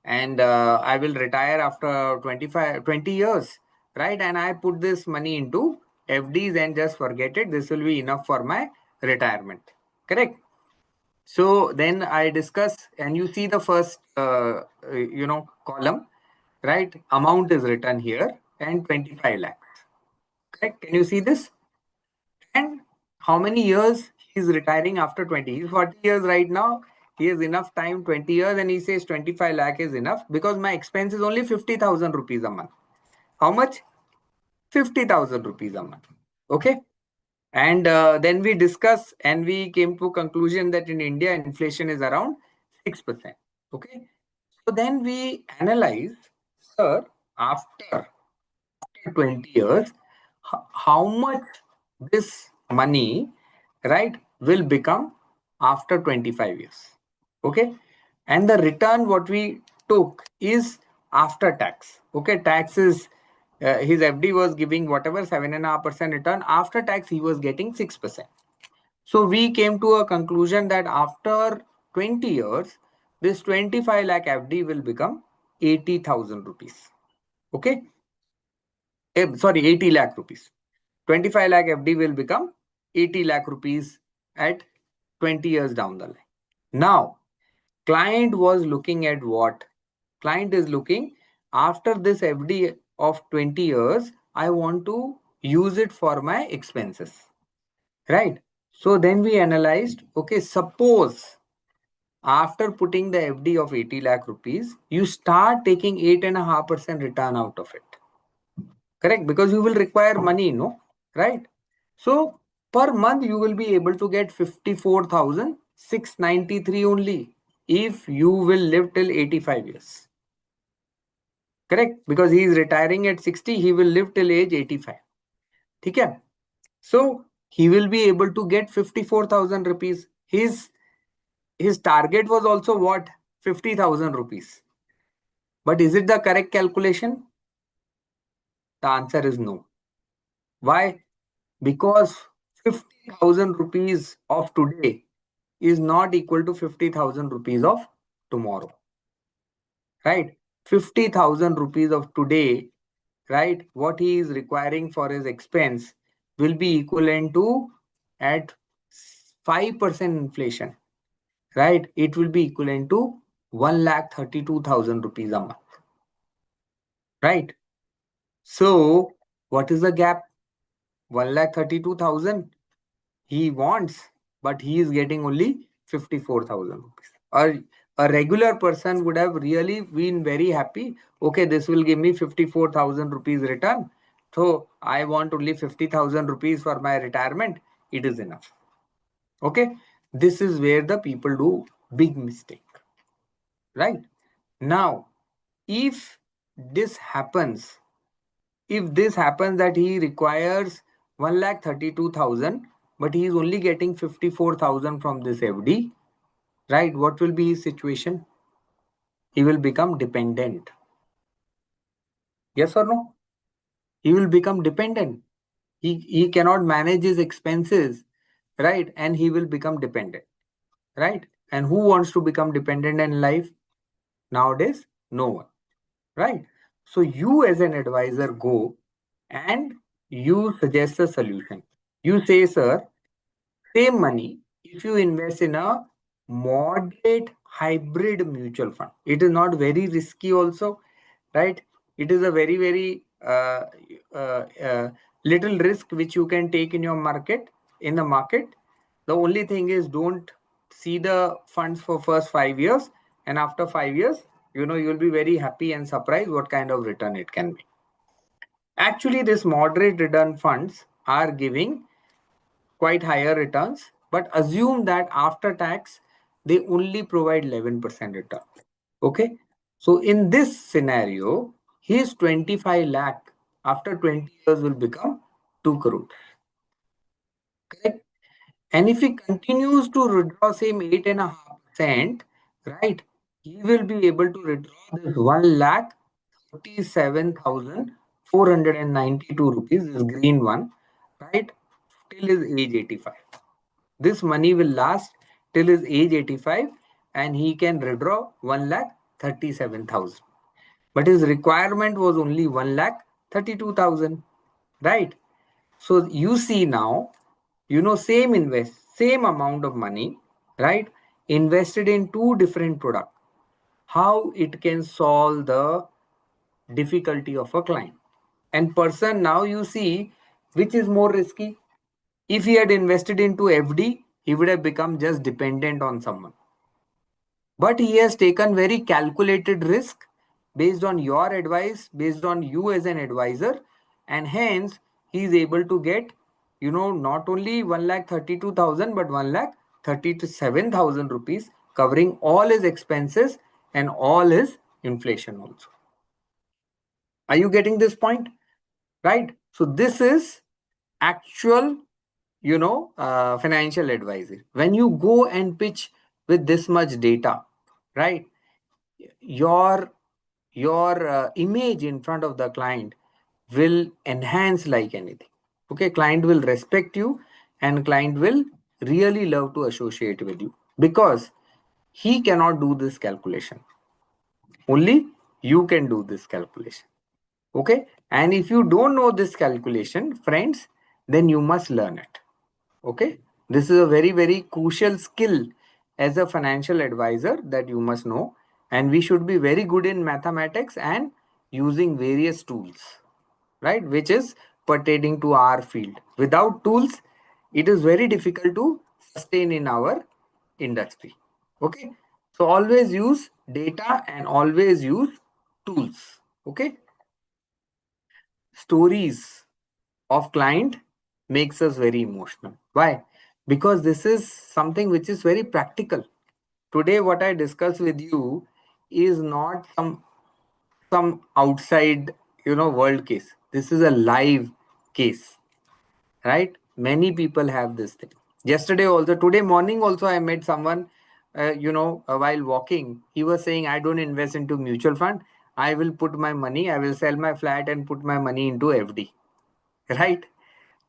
and I will retire after 20 years, right, and I put this money into FDs and just forget it. This will be enough for my retirement. Correct? So then I discuss, and you see the first, column, right? Amount is written here and 25 lakhs. Correct? Can you see this? And how many years he's retiring after 20? He's 40 years right now. He has enough time, 20 years, and he says 25 lakh is enough because my expense is only 50,000 rupees a month. How much? 50,000 rupees a month. Okay. And then we discuss and we came to a conclusion that in India, inflation is around 6%. Okay. So then we analyze, sir, after 20 years, how much this money, right, will become after 25 years. Okay. And the return what we took is after tax. Okay. Tax is, his FD was giving whatever 7.5% return. After tax, he was getting 6%. So we came to a conclusion that after 20 years, this 25 lakh FD will become 80,000 rupees. Okay. Sorry, 80 lakh rupees. 25 lakh FD will become 80 lakh rupees at 20 years down the line. Now, client was looking at what? Client is looking, after this FD of 20 years, I want to use it for my expenses. Right? So then we analyzed, okay, suppose after putting the FD of 80 lakh rupees, you start taking 8.5% return out of it. Correct? Because you will require money, no? Right? So per month you will be able to get 54,693 only if you will live till 85 years. Correct? Because he is retiring at 60, he will live till age 85. Okay? So he will be able to get 54,000 rupees. His target was also what? 50,000 rupees. But is it the correct calculation? The answer is no. Why? Because 50,000 rupees of today is not equal to 50,000 rupees of tomorrow. Right? 50,000 rupees of today, right? What he is requiring for his expense will be equivalent to, at 5% inflation, right? It will be equivalent to 1,32,000 rupees a month. Right? So what is the gap? 1,32,000 he wants, but he is getting only 54,000 rupees. Or a regular person would have really been very happy. Okay, this will give me 54,000 rupees return. So I want only 50,000 rupees for my retirement. It is enough. Okay, this is where the people do big mistake. Right? Now, if this happens, that he requires 1,32,000, but he is only getting 54,000 from this FD, right? What will be his situation? He will become dependent. Yes or no? He will become dependent. He cannot manage his expenses, right? And he will become dependent, right? And who wants to become dependent in life? Nowadays, no one, right? So you as an advisor go and you suggest a solution. You say, sir, same money, if you invest in a moderate hybrid mutual fund, it is not very risky also, right? It is a very, very little risk which you can take in your market, in the market. The only thing is, don't see the funds for first 5 years, and after 5 years, you'll be very happy and surprised what kind of return it can be. Actually, this moderate return funds are giving quite higher returns, but assume that after tax, they only provide 11% return. Okay. So in this scenario, his 25 lakh after 20 years will become 2 crores. Correct. And if he continues to withdraw same 8.5%, right, he will be able to withdraw this 1,47,492 rupees, this green one, right, till his age 85. This money will last till his age 85 and he can withdraw 1,37,000. But his requirement was only 1,32,000. Right? So you see now, same same amount of money, right, invested in two different products, how it can solve the difficulty of a client. And person, now you see which is more risky. If he had invested into FD, he would have become just dependent on someone. But he has taken very calculated risk based on your advice, based on you as an advisor, and hence he is able to get, not only 1,32,000 but 1,37,000 rupees, covering all his expenses and all his inflation also. Are you getting this point? Right? So this is actual, financial advisory. When you go and pitch with this much data, right, your image in front of the client will enhance like anything. Okay, client will respect you, and client will really love to associate with you, because he cannot do this calculation. Only you can do this calculation. Okay, and if you don't know this calculation, friends, then you must learn it. Okay, this is a very, very crucial skill as a financial advisor that you must know, and we should be very good in mathematics and using various tools, right, which is pertaining to our field. Without tools, it is very difficult to sustain in our industry. Okay, so always use data and always use tools. Okay, stories of client makes us very emotional. Why? Because this is something which is very practical. Today what I discuss with you is not some outside world case. This is a live case, right? Many people have this thing. Yesterday also, today morning also, I met someone, while walking, he was saying, I don't invest into mutual fund. I will put my money, I will sell my flat and put my money into FD. Right?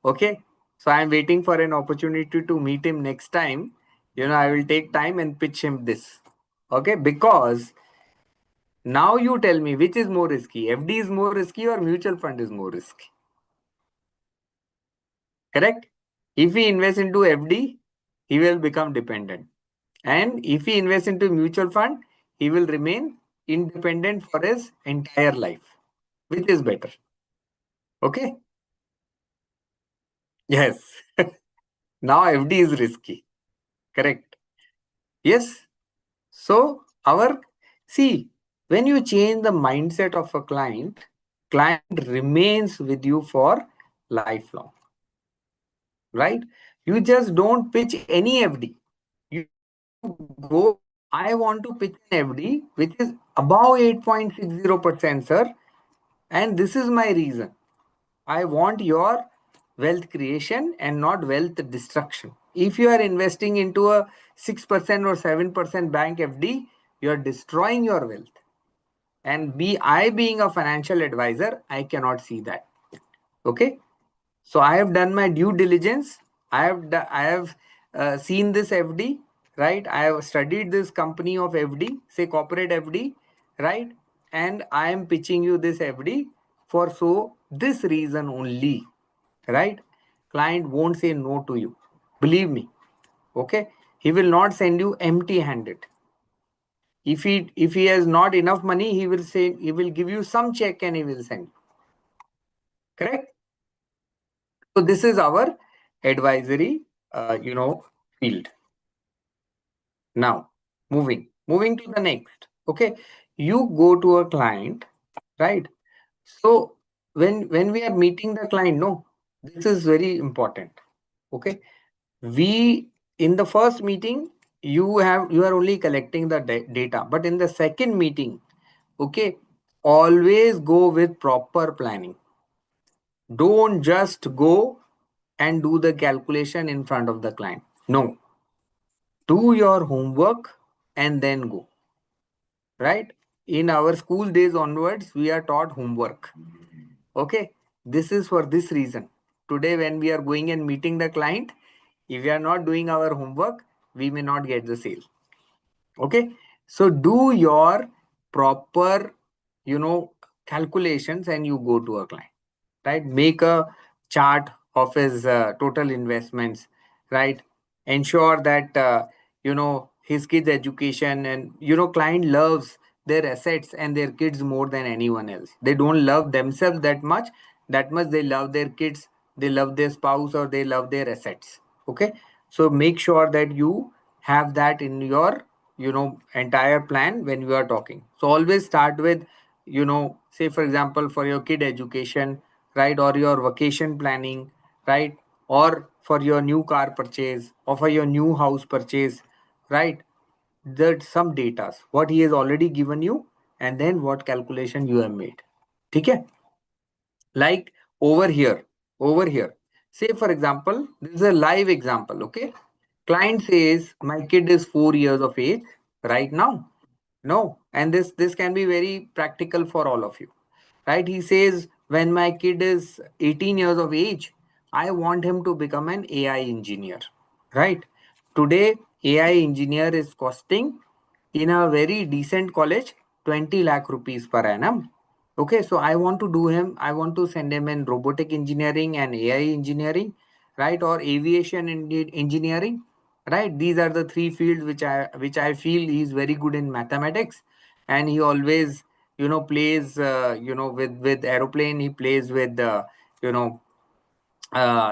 Okay. So I'm waiting for an opportunity to meet him next time. I will take time and pitch him this. Okay. Because now you tell me which is more risky. FD is more risky or mutual fund is more risky. Correct? If he invests into FD, he will become dependent. And if he invests into mutual fund, he will remain independent for his entire life. Which is better? Okay. Yes. Now FD is risky. Correct. Yes. So see, when you change the mindset of a client remains with you for lifelong, right? You just don't pitch any FD. You go, I want to pitch an FD which is above 8.60%, sir. And this is my reason. I want your wealth creation and not wealth destruction. If you are investing into a 6% or 7% bank FD, you are destroying your wealth. And I being a financial advisor, I cannot see that. Okay. So I have done my due diligence. I have seen this FD, right? I have studied this company of FD, say corporate FD, right? And I am pitching you this FD for this reason only, right? Client won't say no to you. Believe me. Okay. He will not send you empty handed. If he has not enough money, he will give you some check and he will send you. Correct? So this is our advisory, field. Now, moving to the next. Okay, you go to a client, right? So when we are meeting the client, no, this is very important. Okay, we in the first meeting you are only collecting the data, but in the second meeting, okay, always go with proper planning. Don't just go and do the calculation in front of the client. No, do your homework and then go. Right? In our school days onwards, we are taught homework. Okay, this is for this reason. Today, when we are going and meeting the client, if we are not doing our homework, we may not get the sale. Okay, so do your proper, calculations and you go to a client. Right? Make a chart of his total investments, right? ensure that his kids education. And client loves their assets and their kids more than anyone else. They don't love themselves that much they love their kids, they love their spouse, or they love their assets. Okay, so make sure that you have that in your entire plan when you are talking. So always start with, say for example, for your kid education, right, or your vacation planning, right, or for your new car purchase, or for your new house purchase, right, that some data what he has already given you, and then what calculation you have made. Okay, like over here, say for example, this is a live example. Okay, client says my kid is 4 years of age right now. No, and this can be very practical for all of you, right? He says when my kid is 18 years of age, I want him to become an AI engineer, right? Today AI engineer is costing in a very decent college 20 lakh rupees per annum. Okay, so I want to send him in robotic engineering and AI engineering, right, or aviation engineering, right? These are the three fields which I feel he's very good in mathematics, and he always plays with aeroplane. He plays with you know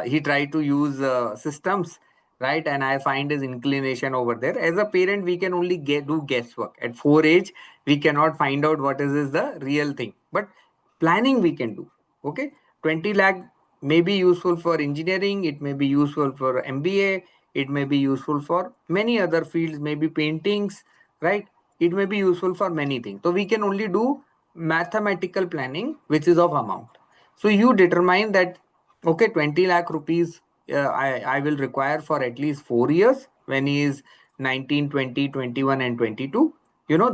he tried to use systems, right, and I find his inclination over there. As a parent, we can only do guesswork. At 4 age we cannot find out what is the real thing, but planning we can do. Okay, 20 lakh may be useful for engineering, it may be useful for MBA, it may be useful for many other fields, maybe paintings, right, it may be useful for many things. So we can only do mathematical planning, which is of amount. So you determine that, okay, 20 lakh rupees I will require for at least 4 years when he is 19, 20, 21, and 22.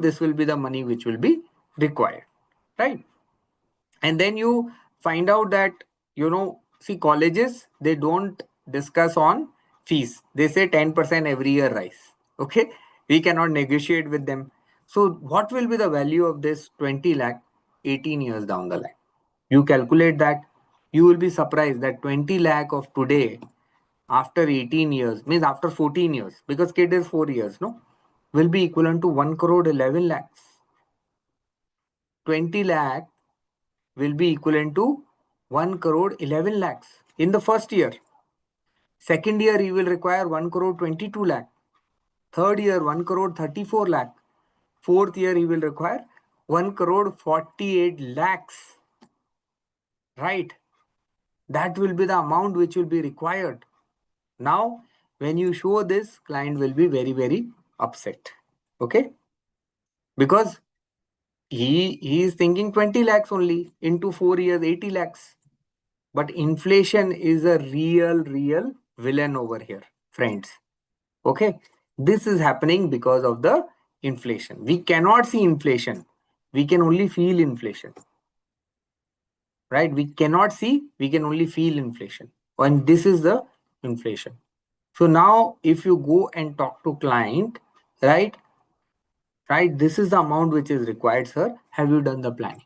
This will be the money which will be required, right? And then you find out that, see, colleges, they don't discuss on fees. They say 10% every year rise. Okay, we cannot negotiate with them. So what will be the value of this 20 lakh 18 years down the line? You calculate that, you will be surprised that 20 lakh of today after 18 years, means after 14 years, because kid is 4 years, no, will be equivalent to 1 crore 11 lakhs. 20 lakh will be equivalent to 1 crore 11 lakhs in the first year. Second year he will require 1 crore 22 lakh. Third year 1 crore 34 lakh. Fourth year he will require 1 crore 48 lakhs, right? That will be the amount which will be required. Now when you show this, client will be very very upset. Okay, because he is thinking 20 lakhs only into 4 years, 80 lakhs. But inflation is a real villain over here, friends. Okay, this is happening because of the inflation. We cannot see inflation, we can only feel inflation, right? We cannot see, we can only feel inflation, and this is the inflation. So now if you go and talk to client, right, this is the amount which is required, sir, have you done the planning?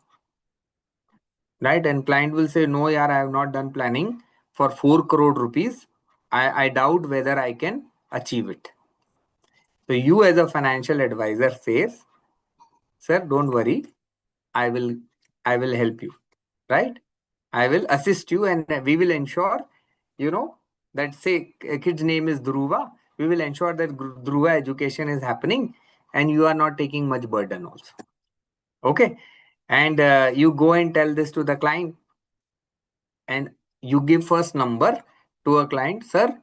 Right, and client will say, no yaar, I have not done planning for 4 crore rupees. I doubt whether I can achieve it. So you as a financial advisor says, sir, don't worry, i will I will help you, right? I will assist you, and we will ensure, you know that, say a kid's name is Dhruva, we will ensure that Dhruva education is happening, and you are not taking much burden also. Okay, and you go and tell this to the client, and you give first number to a client. Sir,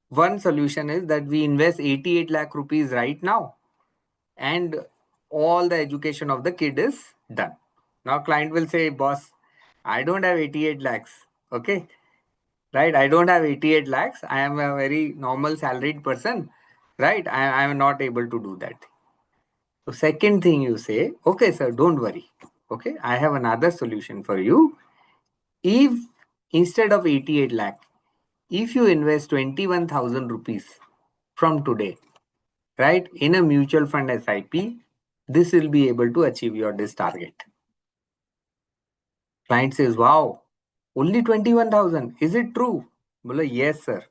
one solution is that we invest 88 lakh rupees right now, and all the education of the kid is done. Now client will say, boss, I don't have 88 lakhs. Okay, right, I don't have 88 lakhs, I am a very normal salaried person, right? I am not able to do that. So second thing you say, okay sir, don't worry, okay, I have another solution for you. If instead of 88 lakh, if you invest 21,000 rupees from today, right, in a mutual fund SIP, this will be able to achieve your this target. Client says, wow, only 21,000, is it true? Bola, yes sir,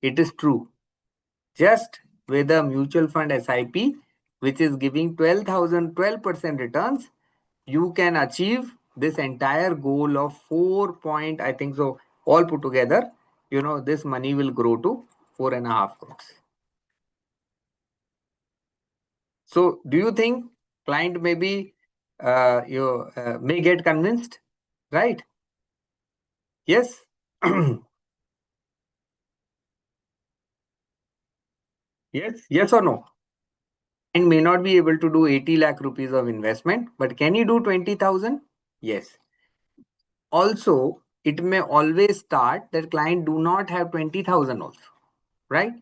it is true. just with a mutual fund SIP, which is giving 12% returns, you can achieve this entire goal of 4 point, I think so, all put together, this money will grow to 4.5 crores. So do you think client maybe you may get convinced, right? Yes. Yes or no? And may not be able to do 80 lakh rupees of investment, but can you do 20,000? Yes. Also, it may always start that client do not have 20,000 also, right?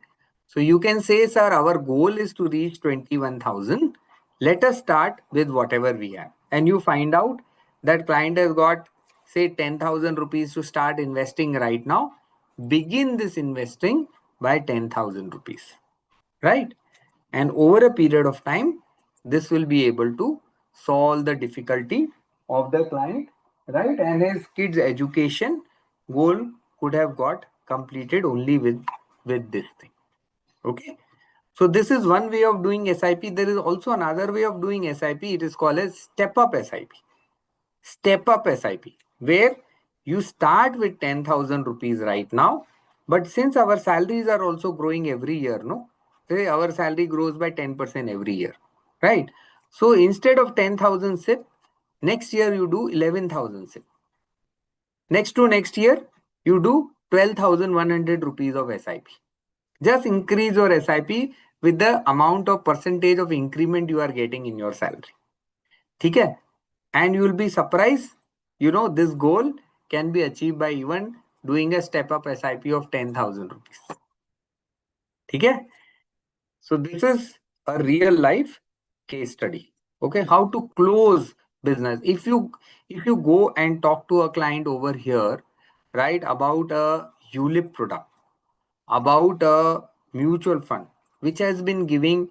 So you can say, sir, our goal is to reach 21,000. Let us start with whatever we have. And you find out that client has got, say, 10,000 rupees to start investing right now. Begin this investing by 10,000 rupees, right? And over a period of time, this will be able to solve the difficulty of the client, right? And his kids education goal could have got completed only with this thing. Okay, so this is one way of doing SIP. There is also another way of doing SIP. It is called as step up SIP. Step up SIP, where you start with 10,000 rupees right now, but since our salaries are also growing every year, no, say our salary grows by 10% every year, right? So instead of 10,000 SIP, next year you do 11,000 SIP. Next to next year, you do 12,100 rupees of SIP. Just increase your SIP with the amount of percentage of increment you are getting in your salary. Okay? And you will be surprised, this goal can be achieved by even doing a step up SIP of 10,000 rupees. Okay? So this is a real life case study. Okay, how to close business. If you go and talk to a client over here, right, about a ULIP product, about a mutual fund which has been giving,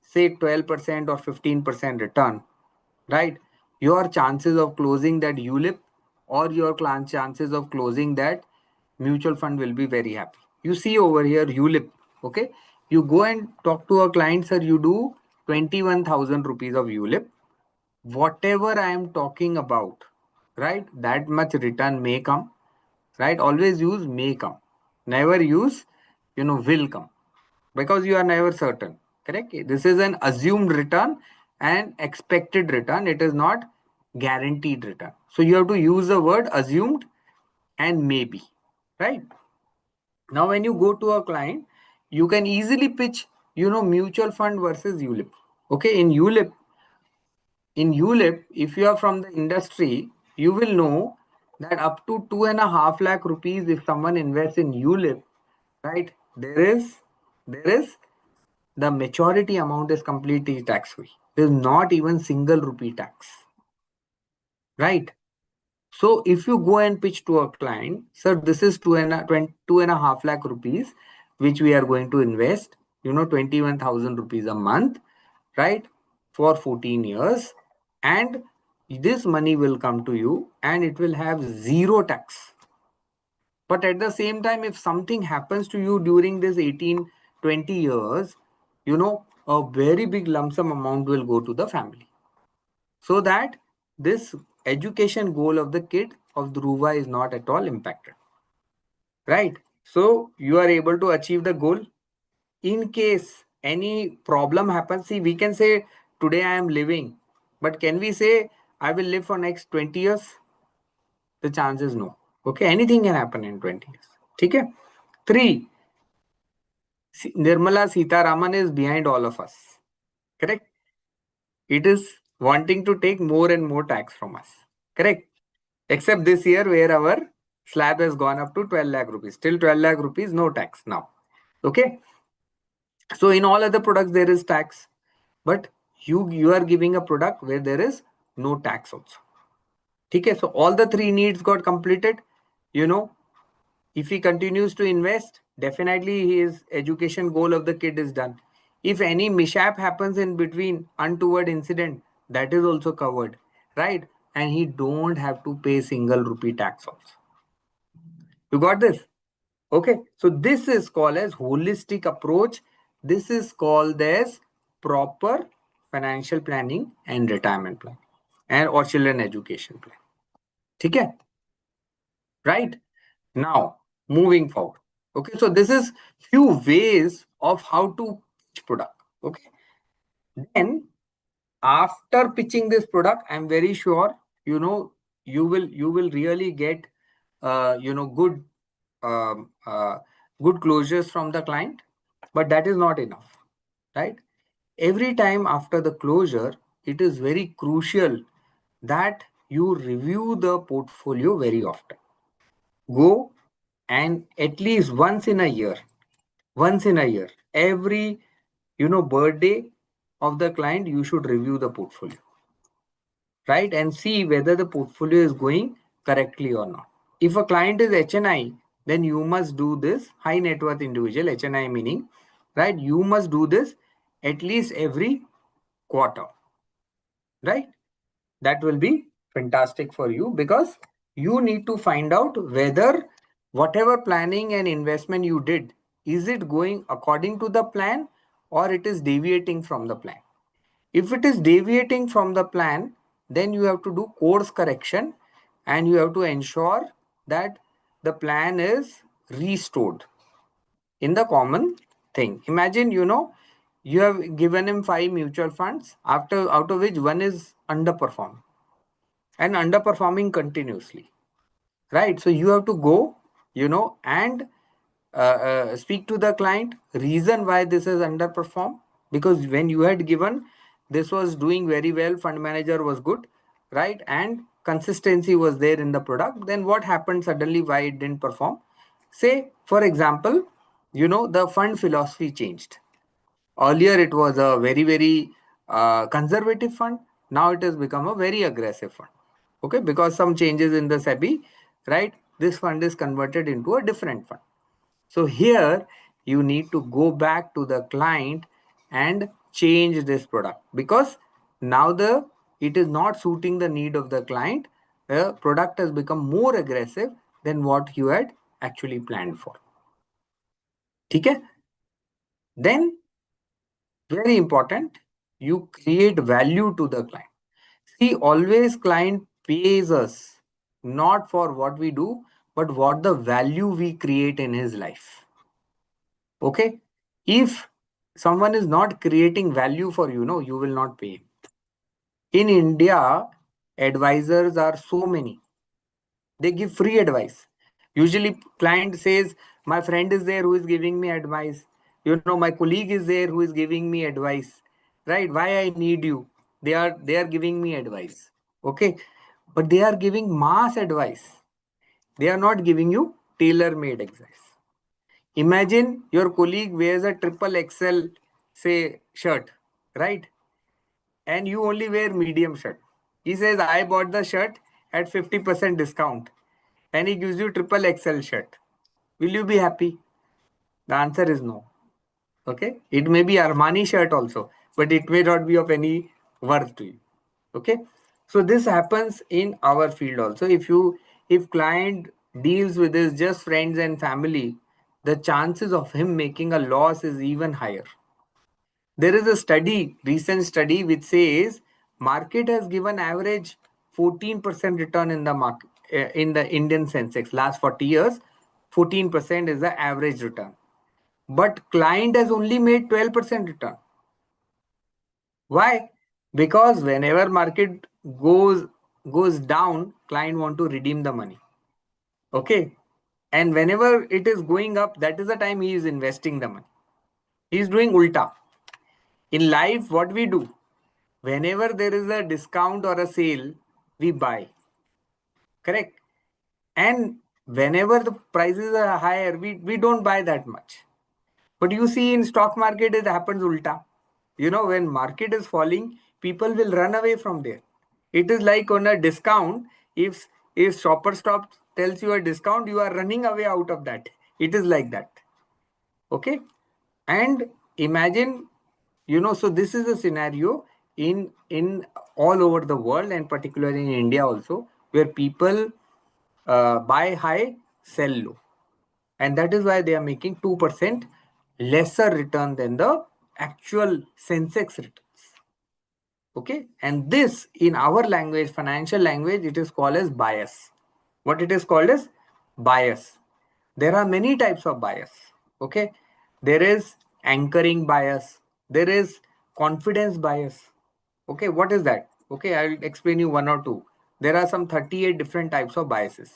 say, 12% or 15% return, right, your chances of closing that ULIP or your client chances of closing that mutual fund will be very happy. You see over here ULIP. Okay, you go and talk to a client, sir, you do 21,000 rupees of ULIP, whatever I am talking about, right, that much return may come, right? Always use may come, never use will come, because you are never certain. Correct? This is an assumed return and expected return. It is not guaranteed return. So you have to use the word assumed and maybe, right? Now when you go to a client, you can easily pitch mutual fund versus ULIP. Okay, in ULIP, if you are from the industry, you will know that up to 2.5 lakh rupees, if someone invests in ULIP, right, there is the maturity amount is completely tax free. There's not even single rupee tax, right? So if you go and pitch to a client, sir, this is 2.5 lakh rupees, which we are going to invest, 21,000 rupees a month, right, for 14 years. And this money will come to you and it will have zero tax. But at the same time, if something happens to you during this 18, 20 years, a very big lump sum amount will go to the family. So that this education goal of the kid of Dhruva is not at all impacted. Right? So you are able to achieve the goal. In case any problem happens, see, we can say today I am living, but can we say I will live for next 20 years? The chance is no. Okay, anything can happen in 20 years. Okay? 3. Nirmala Sitaraman is behind all of us. Correct? It is wanting to take more and more tax from us. Correct? Except this year where our slab has gone up to 12 lakh rupees. Still 12 lakh rupees, no tax now. Okay? So in all other products there is tax. But you are giving a product where there is no tax also. Okay? So all the 3 needs got completed. If he continues to invest, definitely his education goal of the kid is done. If any mishap happens in between, untoward incident, that is also covered, right? And he don't have to pay single rupee tax also. You got this? Okay. So this is called as holistic approach This is called as proper financial planning and retirement plan and or children education plan. Okay, right? Now, moving forward. Okay, so this is few ways of how to pitch product. Okay, then after pitching this product, I'm very sure you will really get good um, uh, good closures from the client, but that is not enough, right? Every time after the closure, it is very crucial that you review the portfolio very often. Go and at least once in a year, every birthday of the client, you should review the portfolio, right? And see whether the portfolio is going correctly or not. If a client is HNI, then you must do this high net worth individual, HNI meaning, right? You must do this at least every quarter, right? That will be fantastic for you because you need to find out whether whatever planning and investment you did, is it going according to the plan or it is deviating from the plan. If it is deviating from the plan, then you have to do course correction and you have to ensure that the plan is restored in the common thing. Imagine, you have given him 5 mutual funds, after out of which one is underperformed and underperforming continuously, right? So you have to go, and speak to the client, reason why this is underperformed, because when you had given, this was doing very well, fund manager was good, right? And consistency was there in the product. Then what happened suddenly, why it didn't perform? Say for example, the fund philosophy changed. Earlier it was a very very conservative fund. Now it has become a very aggressive fund. Okay, because some changes in the SEBI, right? This fund is converted into a different fund. So here you need to go back to the client and change this product, because now the it is not suiting the need of the client. The product has become more aggressive than what you had actually planned for. Okay? Then very important, you create value to the client. See, always client pays us not for what we do, but what the value we create in his life. Okay, if someone is not creating value for you, no, you will not pay. In India, advisors are so many. They give free advice. Usually client says, my friend is there who is giving me advice, my colleague is there who is giving me advice, right? Why I need you? They are giving me advice. Okay, but they are giving mass advice. They are not giving you tailor made advice. Imagine your colleague wears a triple XL, say, shirt, right? And you only wear medium shirt. He says, I bought the shirt at 50% discount, and he gives you triple XL shirt. Will you be happy? The answer is no. Okay? It may be Armani shirt also, but it may not be of any worth to you. Okay? So this happens in our field also. If client deals with his just friends and family, the chances of him making a loss is even higher. There is a study, recent study, which says market has given average 14% return in the market, in the Indian Sensex last 40 years. 14% is the average return, but client has only made 12% return. Why? Because whenever market goes down, client want to redeem the money. Okay, and whenever it is going up, that is the time he is investing the money. He is doing ulta. In life, what we do, whenever there is a discount or a sale, we buy. Correct? And whenever the prices are higher, we don't buy that much. But you see, in stock market, it happens ulta. When market is falling, people will run away from there. It is like on a discount. If shopper stop tells you a discount, you are running away out of that. It is like that. Okay? And imagine, so this is a scenario in all over the world, and particularly in India also, where people buy high, sell low, and that is why they are making 2% lesser return than the actual Sensex returns. Okay, and this in our language, financial language, it is called as bias. What it is called as bias. There are many types of bias. Okay, there is anchoring bias, there is confidence bias. Okay, what is that? Okay, I'll explain you one or two. There are some 38 different types of biases.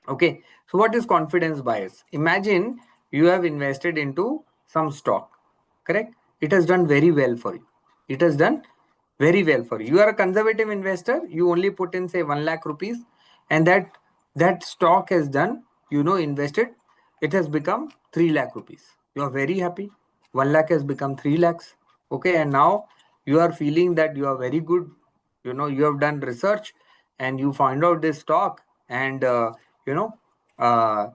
Okay, so what is confidence bias? Imagine you have invested into some stock, correct? It has done very well for you. It has done very well for you. You are a conservative investor. You only put in say 1 lakh rupees, and that stock has done. Invested. It has become 3 lakh rupees. You are very happy. 1 lakh has become 3 lakhs. Okay, and now you are feeling that you are very good. You have done research and you find out this stock, and you know uh,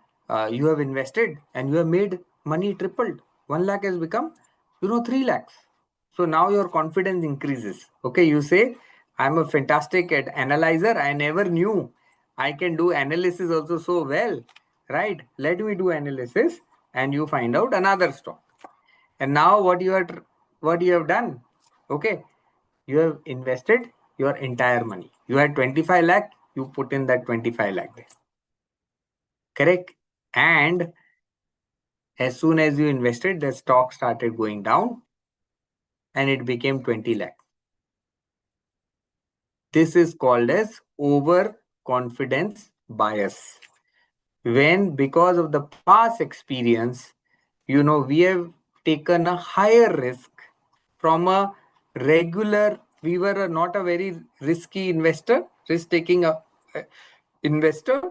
you have invested and you have made money tripled. 1 lakh has become 3 lakhs. So now your confidence increases. Okay, you say, I'm a fantastic analyzer. I never knew I can do analysis also so well, right? Let me do analysis, and you find out another stock. And now what you have done? Okay, you have invested your entire money. You had 25 lakh, you put in that 25 lakh there. Correct? And as soon as you invested, the stock started going down and it became 20 lakh. This is called as overconfidence bias. When, because of the past experience, we have taken a higher risk from a regular, we were not a very risky investor, risk taking investor,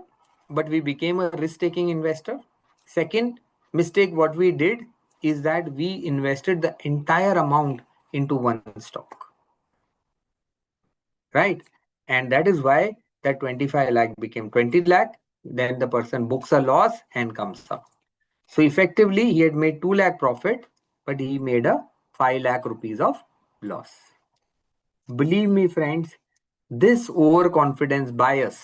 but we became a risk taking investor. Second mistake, what we did is that we invested the entire amount into one stock, right? And that is why that 25 lakh became 20 lakh. Then the person books a loss and comes up. So effectively, he had made 2 lakh profit, but he made a 5 lakh rupees of loss. Believe me, friends, this overconfidence bias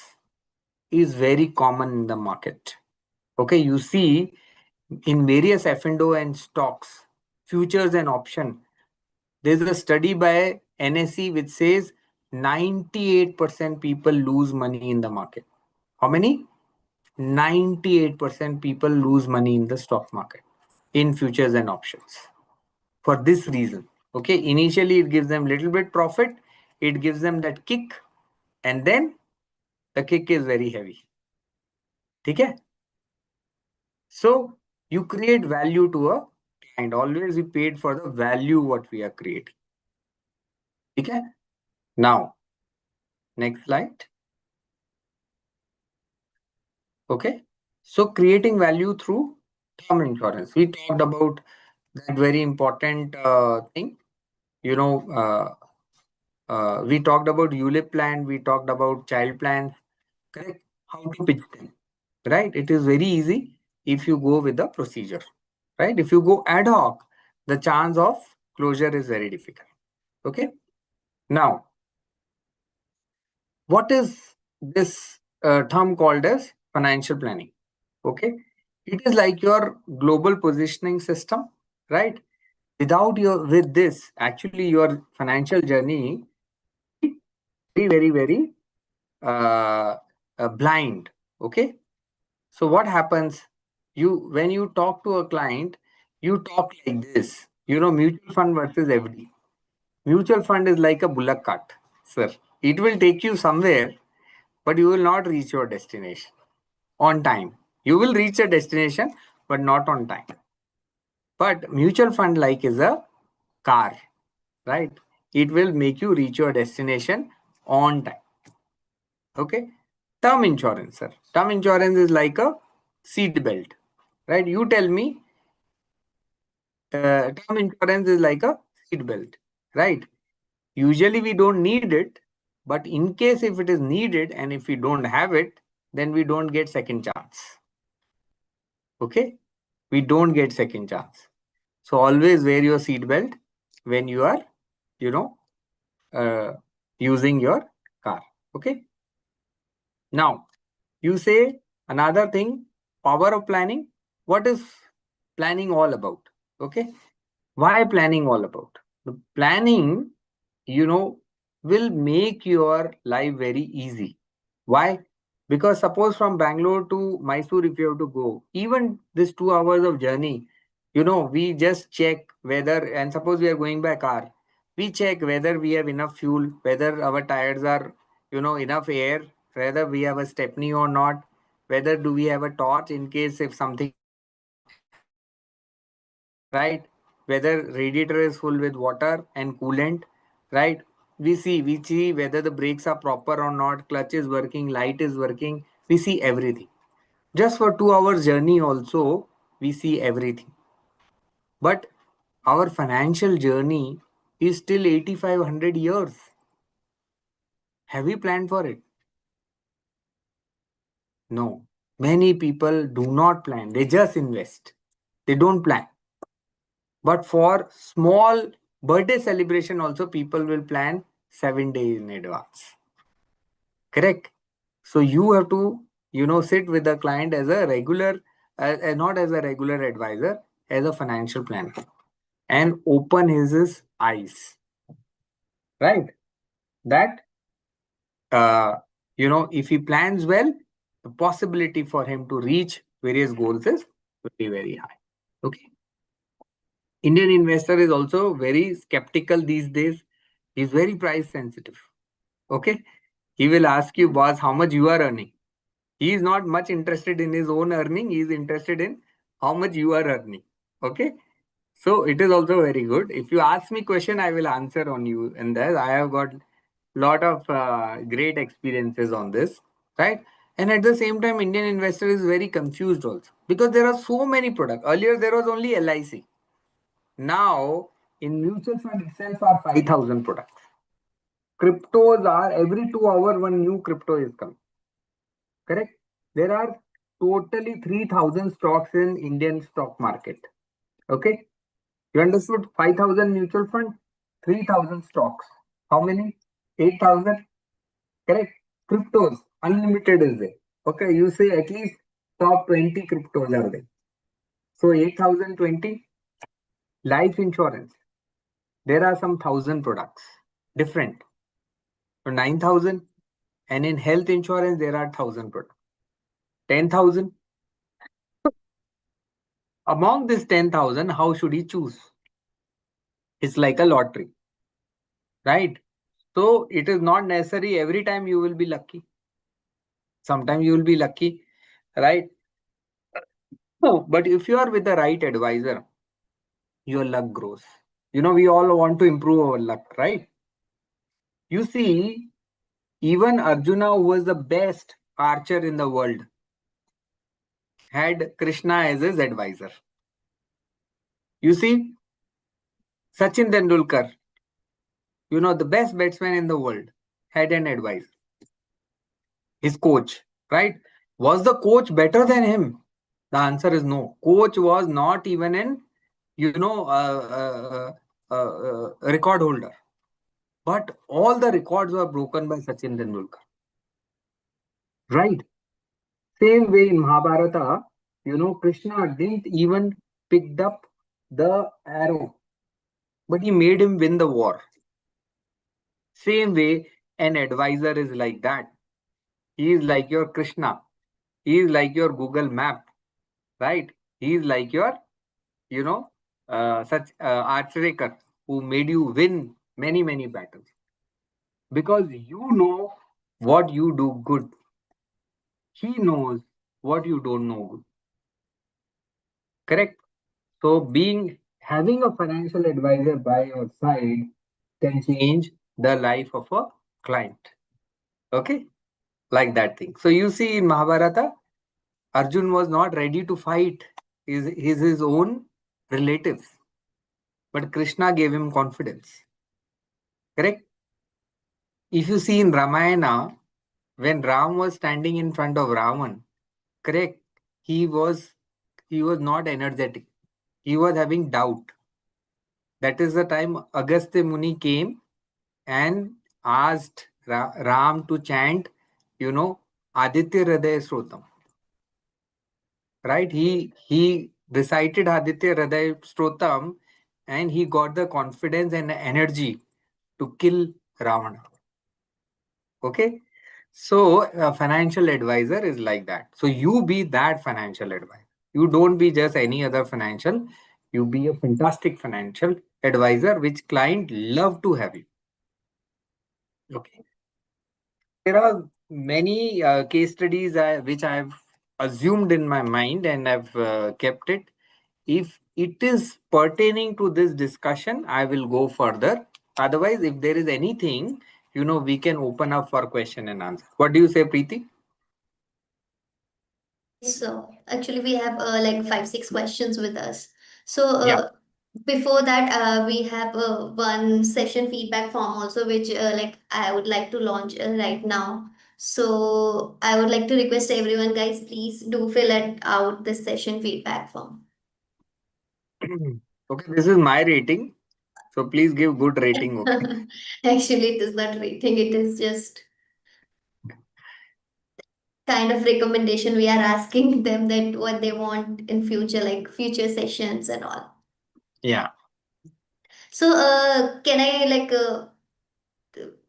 is very common in the market. Okay, you see in various F&O and stocks, futures and option, there's a study by NSE which says 98% people lose money in the market. How many? 98% people lose money in the stock market, in futures and options, for this reason. Okay, initially it gives them little bit profit, it gives them that kick, and then the kick is very heavy. Okay, so you create value to a client. Always we paid for the value what we are creating. Okay, now next slide. Okay, so creating value through term insurance. We talked about that very important thing. We talked about ULIP plan, we talked about child plans, correct? How to pitch them, right? It is very easy if you go with the procedure, right? If you go ad hoc, the chance of closure is very difficult. Okay, now what is this term called as financial planning? Okay, it is like your global positioning system, right? With this, actually your financial journey very uh, blind. Okay, so what happens, when you talk to a client, you talk like this. Mutual fund versus FD. Mutual fund is like a bullock cart, sir. It will take you somewhere, but you will not reach your destination on time. You will reach a destination, but not on time. But mutual fund like is a car, right? It will make you reach your destination on time. Okay. Term insurance, sir. Term insurance is like a seat belt, right? You tell me, term insurance is like a seat belt, right? Usually we don't need it, but in case if it is needed and if we don't have it, then we don't get second chance. Okay, we don't get second chance. So always wear your seat belt when you are, you know, uh, using your car. Okay. Now you say another thing, power of planning. What is planning all about? Okay. Why planning all about? The planning, you know, will make your life very easy. Why? Because suppose from Bangalore to Mysore, if you have to go, even this 2 hours of journey, we just check whether, and suppose we are going by car, we check whether we have enough fuel, whether our tires are, enough air, whether we have a stepney or not, whether do we have a torch in case if something happens, right? Whether radiator is full with water and coolant, right? We see whether the brakes are proper or not, clutch is working, light is working. We see everything. Just for 2 hours journey also, we see everything. But our financial journey is still 8500 years. Have we planned for it? No. Many people do not plan. They just invest. They don't plan. But for small birthday celebration also, people will plan 7 days in advance. Correct? So you have to, sit with the client as a regular, not as a regular advisor, as a financial planner, and open his eyes, right? That, if he plans well, the possibility for him to reach various goals is very, very high. Okay. Indian investor is also very skeptical these days. He's very price sensitive. Okay. He will ask you, boss, how much you are earning. He is not much interested in his own earning. He is interested in how much you are earning. Okay. So it is also very good. If you ask me question, I will answer on you. And that I have got lot of great experiences on this, right? And at the same time, Indian investor is very confused also because there are so many products. Earlier, there was only LIC. Now, in mutual fund itself are 5,000 products. Cryptos are every 2 hours one new crypto is coming. Correct? There are totally 3,000 stocks in Indian stock market. Okay? You understood? 5,000 mutual fund, 3,000 stocks. How many? 8,000. Correct? Cryptos, unlimited is there. Okay, you say at least top 20 cryptos are there. So 8,020. Life insurance. There are some thousand products. Different. So 9,000. And in health insurance, there are 1,000 products. 10,000. Among this 10,000, how should he choose? It's like a lottery, right? So it is not necessary every time you will be lucky. Sometimes you will be lucky, right? No, but if you are with the right advisor, your luck grows. We all want to improve our luck, right? You see, even Arjuna, who was the best archer in the world, had Krishna as his advisor. You see, Sachin Tendulkar, the best batsman in the world, had an advisor, his coach, right? Was the coach better than him? The answer is no. Coach was not even an, record holder. But all the records were broken by Sachin Tendulkar. Right? Same way in Mahabharata, Krishna didn't even picked up the arrow, but he made him win the war. Same way, an advisor is like that. He is like your Krishna. He is like your Google map, right? He is like your, such archer who made you win many, many battles. Because you know what you do good. He knows what you don't know good. Correct? So having a financial advisor by your side can change the life of a client. Okay? Like that thing. So you see in Mahabharata, Arjun was not ready to fight his own relatives. But Krishna gave him confidence. Correct? If you see in Ramayana, when Ram was standing in front of Ravan, correct, he was not energetic. He was having doubt. That is the time Agastya Muni came and asked Ram to chant, Aditya Hriday Srotam. Right? He recited Aditya Hriday Strotam, and he got the confidence and energy to kill Ravana. Okay. So a financial advisor is like that. So you be that financial advisor. You don't be just any other financial. You be a fantastic financial advisor, which client love to have you. Okay. There are many case studies which I've assumed in my mind and I've kept it. If it is pertaining to this discussion, I will go further. Otherwise, if there is anything, we can open up for question and answer. What do you say, Preeti? Yes, so actually we have like 5, 6 questions with us. So Yeah. before that, we have one session feedback form also, which like I would like to launch right now. So I would like to request everyone, guys, please do fill it out this session feedback form. Okay, this is my rating. So please give good rating. Okay. Actually, it is not rating; it is just kind of recommendation we are asking them that what they want in future, like future sessions and all. Yeah. So, can I like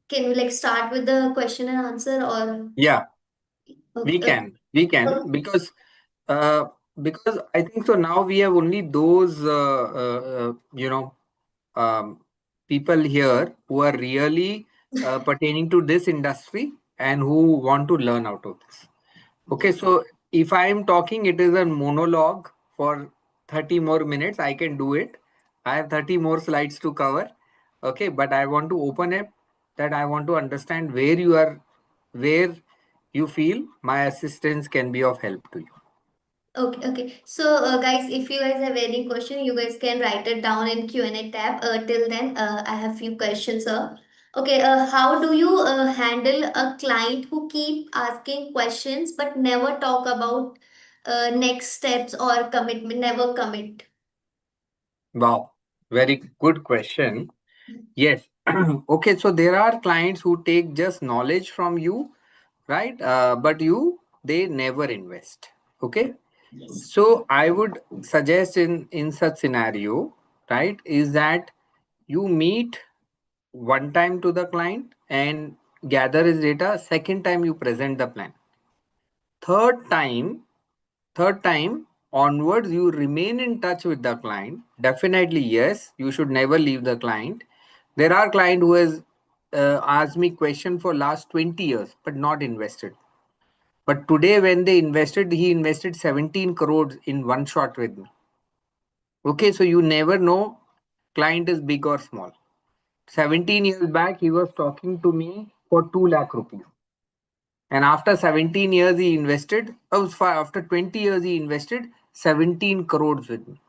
can we like start with the question and answer or Yeah. We okay, can. We okay. can uh, because I think so. Now we have only those um, people here who are really pertaining to this industry and who want to learn out of this. Okay, Yes. so if I am talking, it is a monologue for 30 more minutes. I can do it. I have 30 more slides to cover. Okay, but I want to open it that I want to understand where you feel my assistance can be of help to you. Okay, okay. So, guys, if you guys have any question, you guys can write it down in Q&A tab. Till then, I have few questions, sir. Okay, how do you handle a client who keep asking questions but never talk about next steps or commitment, never commit? Wow, very good question. Yes. Okay, so there are clients who take just knowledge from you, right? But they never invest. Okay. Yes. So I would suggest in such scenario, right, is that you meet one time to the client and gather his data. Second time you present the plan. Third time, third time onwards, you remain in touch with the client. Definitely, yes, you should never leave the client. There are client who has asked me question for last 20 years but not invested. But today when they invested, he invested 17 crores in one shot with me. Okay, so you never know client is big or small. 17 years back, he was talking to me for 2 lakh rupees. And after 17 years, he invested, after 20 years, he invested 17 crores with me.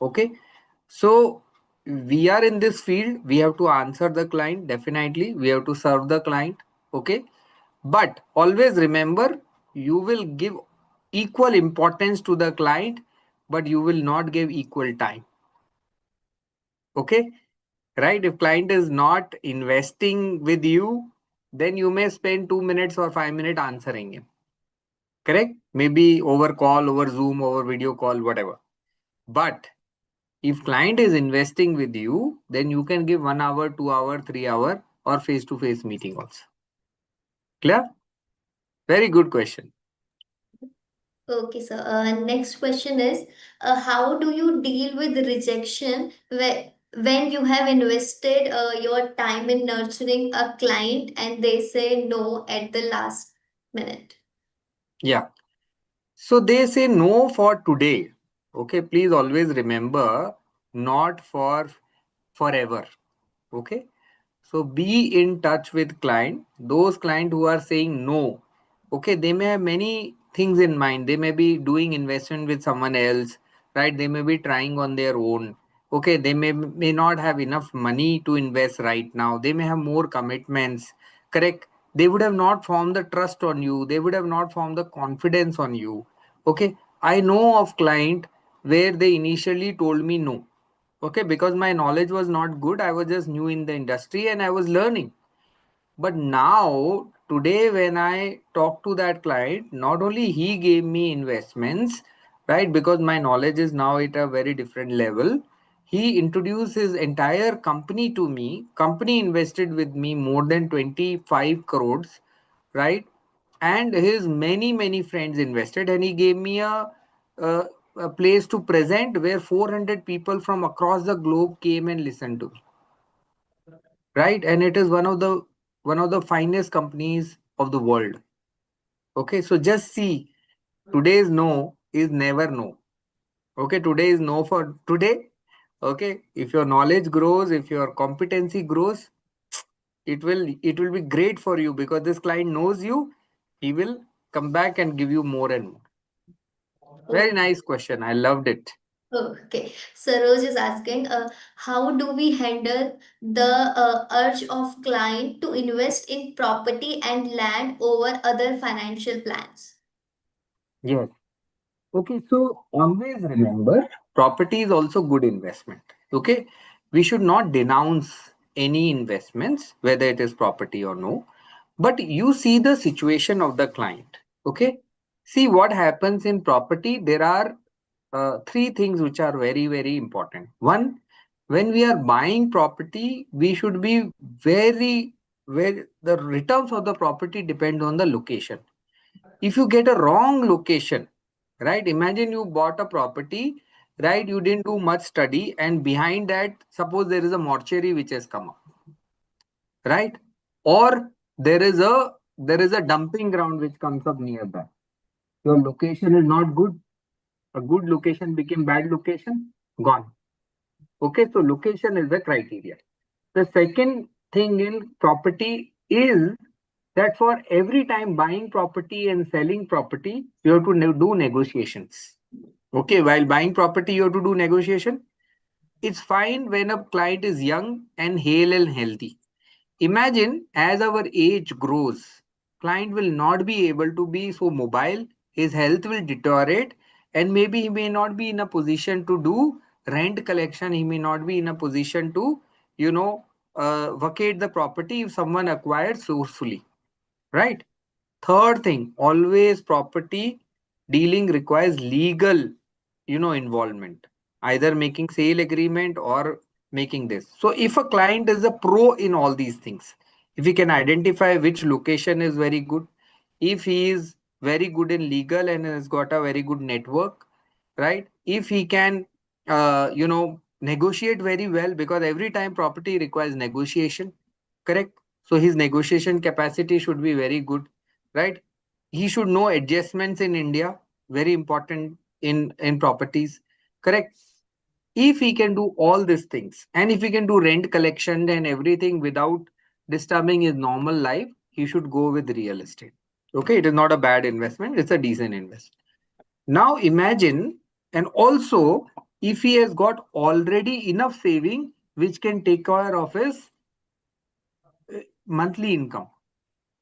Okay, so we are in this field, we have to answer the client, definitely, we have to serve the client. Okay, but always remember, you will give equal importance to the client, but you will not give equal time. Okay, right? If client is not investing with you, then you may spend 2 minutes or 5 minutes answering him. Correct? Maybe over call, over Zoom, over video call, whatever. But if client is investing with you, then you can give 1 hour, 2 hour, 3 hour, or face-to-face meeting also. Clear? Very good question. Okay, so next question is, how do you deal with rejection when you have invested your time in nurturing a client and they say no at the last minute? Yeah. So they say no for today. Okay, please always remember, not for forever. Okay. So be in touch with client. Those client who are saying no, okay, they may have many things in mind. They may be doing investment with someone else, right? They may be trying on their own. Okay, they may not have enough money to invest right now. They may have more commitments. Correct. They would have not formed the trust on you. They would have not formed the confidence on you. Okay. I know of client where they initially told me no. Okay, because my knowledge was not good. I was just new in the industry and I was learning. But now, today, when I talk to that client, not only he gave me investments, right? Because my knowledge is now at a very different level. He introduced his entire company to me. Company invested with me more than 25 crores, right? And his many friends invested, and he gave me a, a place to present where 400 people from across the globe came and listened to me, right? And it is one of the finest companies of the world. Okay, so just see, today's no is never no. Okay, today is no for today. Okay, if your knowledge grows, if your competency grows, it will be great for you, because this client knows you. He will come back and give you more and more. Very Oh, nice question, I loved it. okay. Saroj is asking, how do we handle the urge of client to invest in property and land over other financial plans? Yes. Okay, so always remember, property is also good investment. Okay, we should not denounce any investments, whether it is property or no. But you see the situation of the client. Okay, see what happens in property. There are three things which are very important. One, when we are buying property, we should be very, where the returns of the property depend on the location. If you get a wrong location, right? Imagine you bought a property, right? You didn't do much study, and behind that, suppose there is a mortuary which has come up, right? Or there is a dumping ground which comes up nearby. Your location is not good. A good location became bad location, gone. Okay, so location is the criteria. The second thing in property is that for every time buying property and selling property, you have to do negotiations. Okay, while buying property, you have to do negotiation. It's fine when a client is young and hale and healthy. Imagine as our age grows, client will not be able to be so mobile, his health will deteriorate, and maybe he may not be in a position to do rent collection, he may not be in a position to, you know, vacate the property if someone acquires forcefully, right? Third thing, always property dealing requires legal, involvement, either making sale agreement or making this. So if a client is a pro in all these things, if he can identify which location is very good, if he is very good in legal and has got a very good network, right? If he can, negotiate very well, because every time property requires negotiation, correct? So his negotiation capacity should be very good, right? He should know adjustments in India, very important in properties, correct? If he can do all these things, and if he can do rent collection and everything without disturbing his normal life, he should go with real estate. Okay, it is not a bad investment, it's a decent investment. Now imagine, and also, if he has got already enough saving which can take care of his monthly income,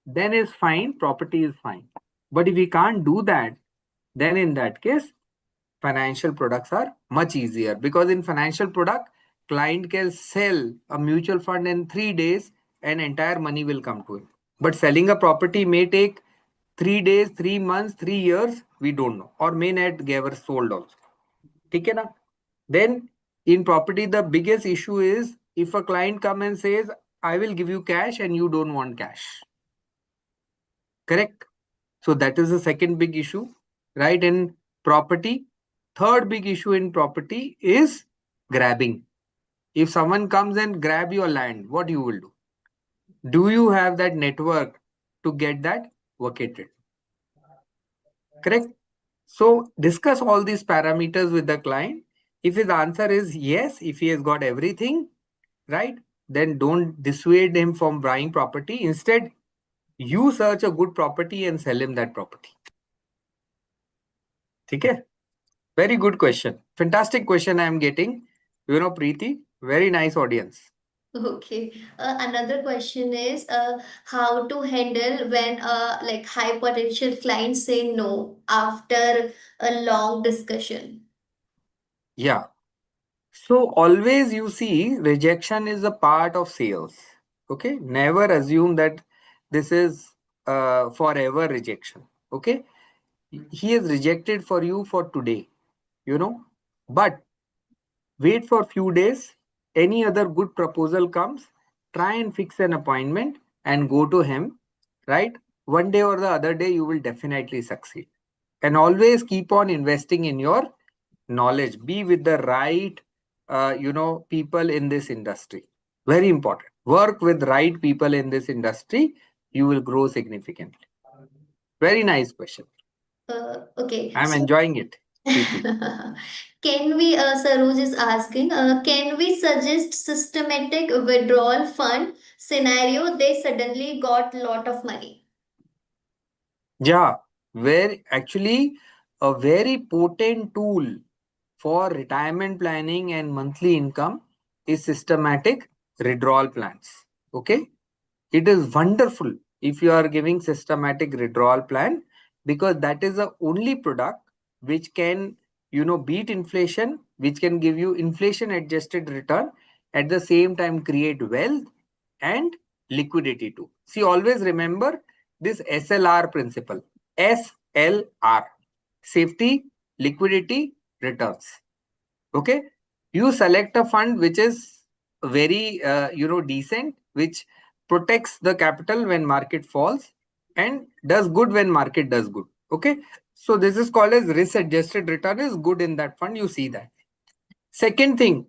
then is fine, property is fine. But if we can't do that, then in that case, financial products are much easier, because in financial product, client can sell a mutual fund in 3 days and entire money will come to him. But selling a property may take 3 days, 3 months, 3 years, we don't know, or may not get sold also. ठीक है ना? Then in property, the biggest issue is if a client come and says, I will give you cash and you don't want cash. Correct? So that is the second big issue, right? In property. Third big issue in property is grabbing. If someone comes and grab your land, what you will do? Do you have that network to get that vacated? Correct? So discuss all these parameters with the client. If his answer is yes, if he has got everything, right, then don't dissuade him from buying property. Instead, you search a good property and sell him that property. Okay? Very good question. Fantastic question I am getting. Preeti, very nice audience. Okay. Another question is, how to handle when like high potential clients say no after a long discussion. Yeah. So always you see rejection is a part of sales. Okay. Never assume that this is forever rejection. Okay. He is rejected for you for today. you know. But wait for few days. Any other good proposal comes, try and fix an appointment and go to him, right? One day or the other day, you will definitely succeed. And always keep on investing in your knowledge. Be with the right, people in this industry. Very important. Work with right people in this industry. You will grow significantly. Very nice question. Okay, I'm so enjoying it, Preeti. can we, Saroj is asking, can we suggest systematic withdrawal fund scenario? They suddenly got lot of money. Yeah, very actually a very potent tool for retirement planning and monthly income is systematic withdrawal plans. Okay, it is wonderful if you are giving systematic withdrawal plan, because that is the only product which can beat inflation, which can give you inflation adjusted return, at the same time create wealth and liquidity too. See, always remember this SLR principle. SLR: safety, liquidity, returns. Okay, you select a fund which is very decent, which protects the capital when market falls and does good when market does good. Okay, so this is called as risk adjusted return is good in that fund. You see that. Second thing,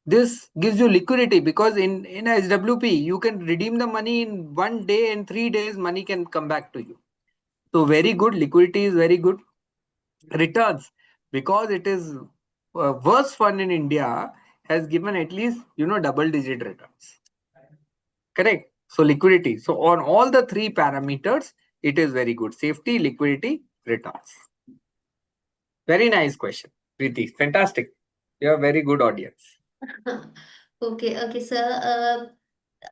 this gives you liquidity, because in SWP you can redeem the money in 1 day, and 3 days money can come back to you. So very good liquidity is very good. Returns, because it is worst fund in India, has given at least double digit returns. Correct. So liquidity. So on all the three parameters, it is very good. Safety, liquidity, returns. Very nice question, Preeti. Fantastic. You are a very good audience. Okay, sir.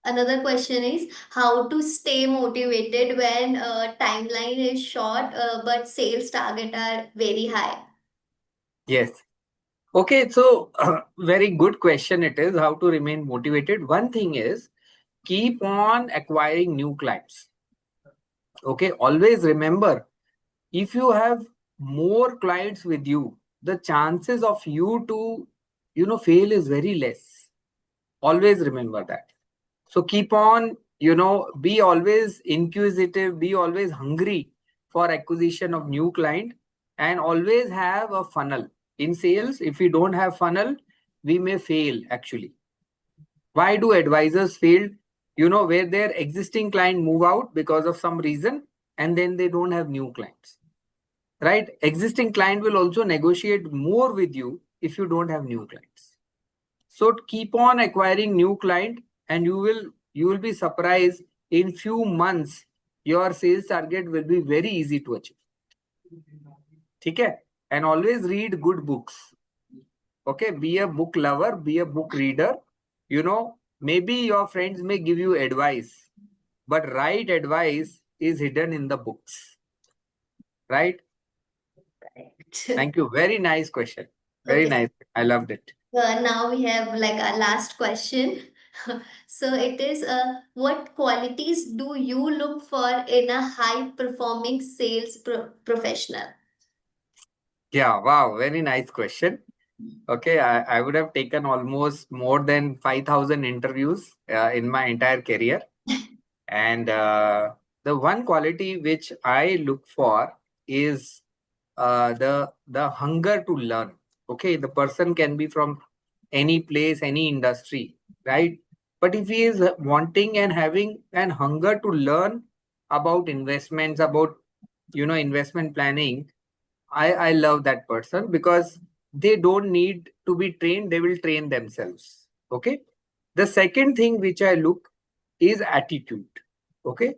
Another question is how to stay motivated when timeline is short, but sales target are very high. Yes. Okay. So very good question. It is how to remain motivated. One thing is keep on acquiring new clients. Okay. Always remember, if you have more clients with you, the chances of you to fail is very less. Always remember that. So keep on, be always inquisitive, be always hungry for acquisition of new client, and always have a funnel. In sales, if we don't have funnel, we may fail actually. Why do advisors fail? Where their existing client move out because of some reason, and then they don't have new clients. Right? Existing client will also negotiate more with you if you don't have new clients. So keep on acquiring new client, and you will be surprised, in few months your sales target will be very easy to achieve. Okay? And always read good books. Okay, be a book lover, be a book reader. Maybe your friends may give you advice, but right advice is hidden in the books. Right? Correct. Thank you. Very nice question. Very Okay, nice. I loved it. now we have like our last question. So it is, what qualities do you look for in a high performing sales professional? Yeah, wow, very nice question. Okay, I would have taken almost more than 5,000 interviews in my entire career. And the one quality which I look for is the hunger to learn. Okay, the person can be from any place, any industry, right? But if he is wanting and having an hunger to learn about investments, about investment planning, I love that person, because they don't need to be trained, they will train themselves. Okay. The second thing which I look is attitude. Okay.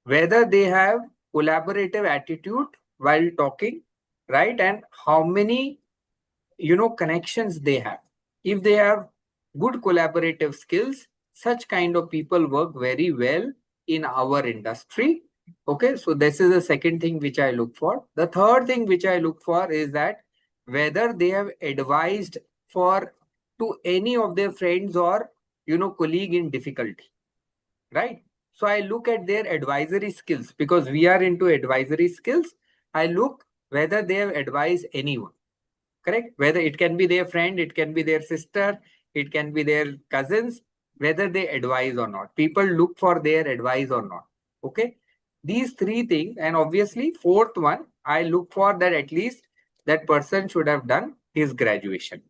Whether they have collaborative attitude while talking, right? And how many connections they have. If they have good collaborative skills, such kind of people work very well in our industry. Okay, so this is the second thing which I look for. The third thing which I look for is that whether they have advised for to any of their friends or colleague in difficulty, right? So I look at their advisory skills, because we are into advisory skills. I look whether they have advised anyone. correct? Whether it can be their friend, it can be their sister, it can be their cousins, whether they advise or not. People look for their advice or not. Okay. These three things, and obviously, fourth one, I look for that at least that person should have done his graduation.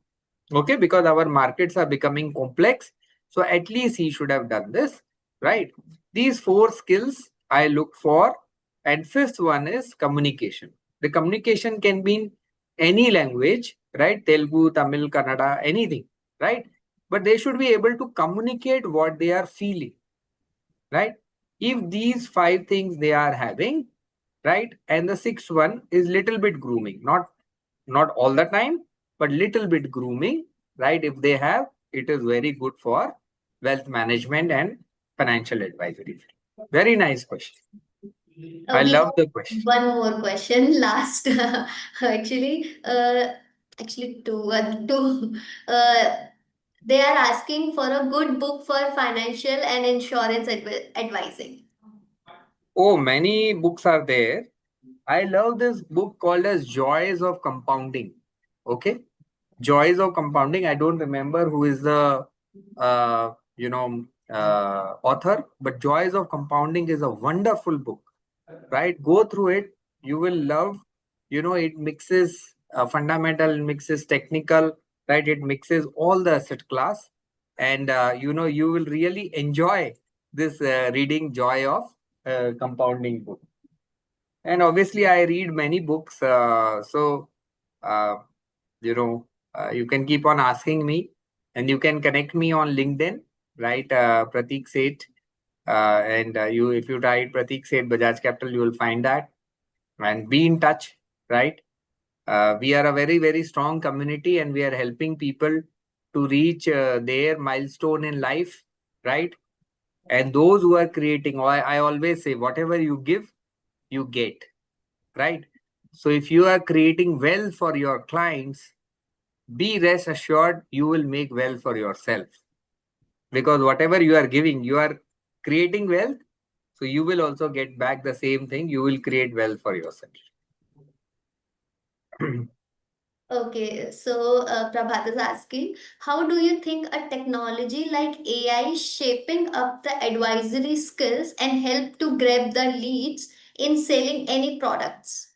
Okay, because our markets are becoming complex. So at least he should have done this, right? These four skills I look for. And fifth one is communication. The communication can be in any language, right? Telugu, Tamil, Kannada, anything, right? But they should be able to communicate what they are feeling, right? If these five things they are having, right? And the sixth one is little bit grooming, not all the time, but little bit grooming, right? If they have, it is very good for wealth management and financial advisory. Very nice question. I We love have the question. one more question last. Actually, two. They are asking for a good book for financial and insurance advising. Oh, many books are there. I love this book called as Joys of Compounding. Okay. Joys of Compounding. I don't remember who is the author, but Joys of Compounding is a wonderful book, right? Go through it. You will love, it mixes fundamental, it mixes technical, right? It mixes all the asset class. And, you will really enjoy this reading Joy of Compounding book. And obviously, I read many books. Uh, you can keep on asking me, and you can connect me on LinkedIn, right? Prateek Seth. And if you write Prateek Seth Bajaj Capital, you will find that. And be in touch, right? We are a very, very strong community, and we are helping people to reach their milestone in life, right? And those who are creating, I always say, whatever you give, you get, right? So if you are creating wealth for your clients, be rest assured you will make wealth for yourself, because whatever you are giving, you are creating wealth. So you will also get back the same thing. You will create wealth for yourself. Okay, so Prabhat is asking, how do you think a technology like AI is shaping up the advisory skills and help to grab the leads in selling any products?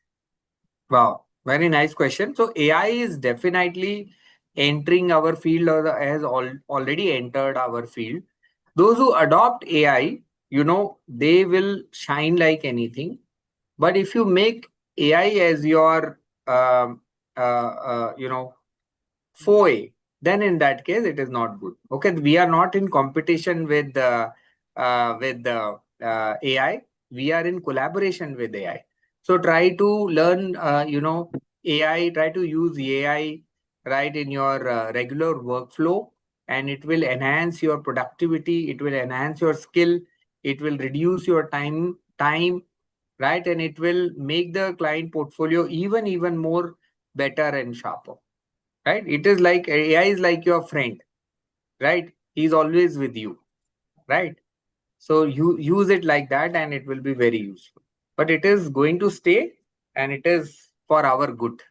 Wow, very nice question. So AI is definitely entering our field, or has already entered our field. Those who adopt AI, they will shine like anything. But if you make AI as your, um, foe, then in that case it is not good. Okay, we are not in competition with the AI. We are in collaboration with AI. So try to learn, AI. Try to use AI, right, in your regular workflow, and it will enhance your productivity. It will enhance your skill. It will reduce your time, right, and it will make the client portfolio even more better and sharper, right? It is like AI is like your friend, right? He's always with you, right? So you use it like that, and it will be very useful. But it is going to stay, and it is for our good.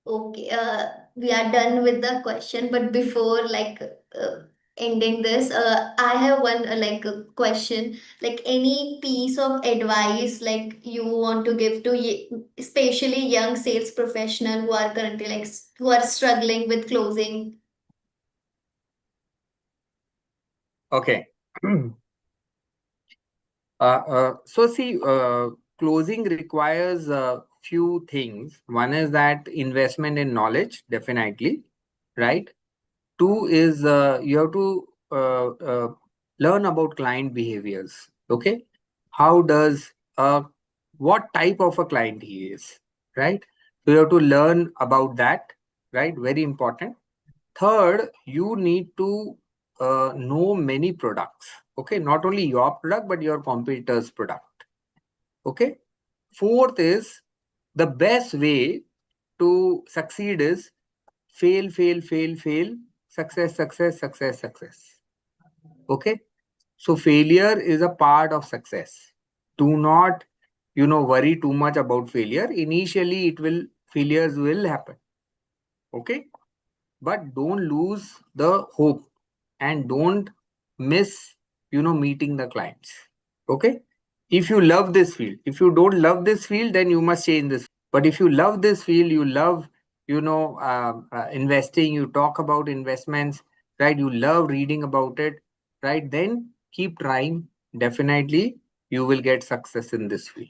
Okay, we are done with the question, but before ending this, I have one a question, like any piece of advice like you want to give to especially young sales professional who are currently who are struggling with closing. Okay. So see, closing requires a few things. One is that investment in knowledge, definitely, right? Two is you have to learn about client behaviors. Okay, how does what type of a client he is, right? So you have to learn about that, right? Very important. Third, you need to know many products. Okay, not only your product but your competitors' product. Okay. Fourth is the best way to succeed is fail, fail, fail, fail, success, success, success, success. Okay. So failure is a part of success. Do not, worry too much about failure. Initially, it will failures will happen. Okay, but don't lose the hope and don't miss, meeting the clients. Okay, if you love this field, if you don't love this field, then you must change this. But if you love this field, you love, investing, you talk about investments, right? You love reading about it, right? Then keep trying. Definitely, you will get success in this field,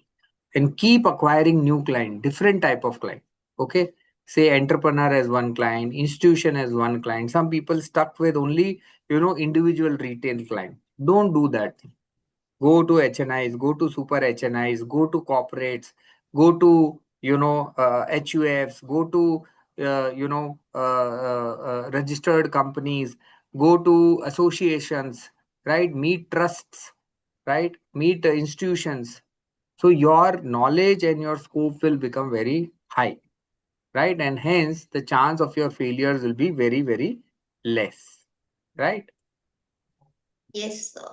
and keep acquiring new client, different type of client. Okay, say entrepreneur as one client, institution as one client. Some people stuck with only, individual retail client. Don't do that. Go to HNIs, go to super HNIs, go to corporates, go to, HUFs, go to, registered companies, go to associations, right? Meet trusts, right? Meet institutions. So your knowledge and your scope will become very high, right? And hence the chance of your failures will be very, very less, right? Yes, sir.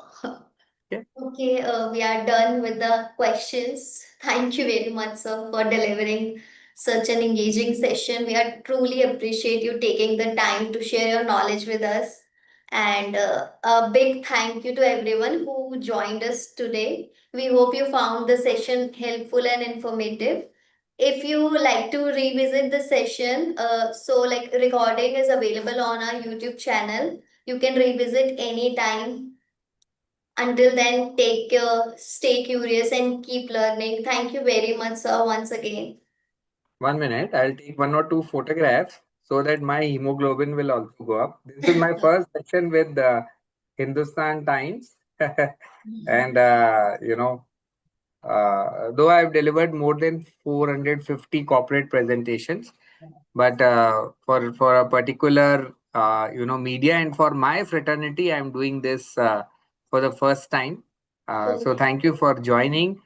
Okay. Okay, we are done with the questions. Thank you very much, sir, for delivering such an engaging session. We are truly appreciate you taking the time to share your knowledge with us. And a big thank you to everyone who joined us today. We hope you found the session helpful and informative. If you like to revisit the session, so like recording is available on our YouTube channel. You can revisit anytime. Until then, take care, stay curious, and keep learning. Thank you very much, sir, once again. 1 minute, I'll take one or two photographs so that my hemoglobin will also go up. This is my first session with the Hindustan Times. And, though I've delivered more than 450 corporate presentations, but for a particular, media and for my fraternity, I'm doing this for the first time. So Okay. thank you for joining.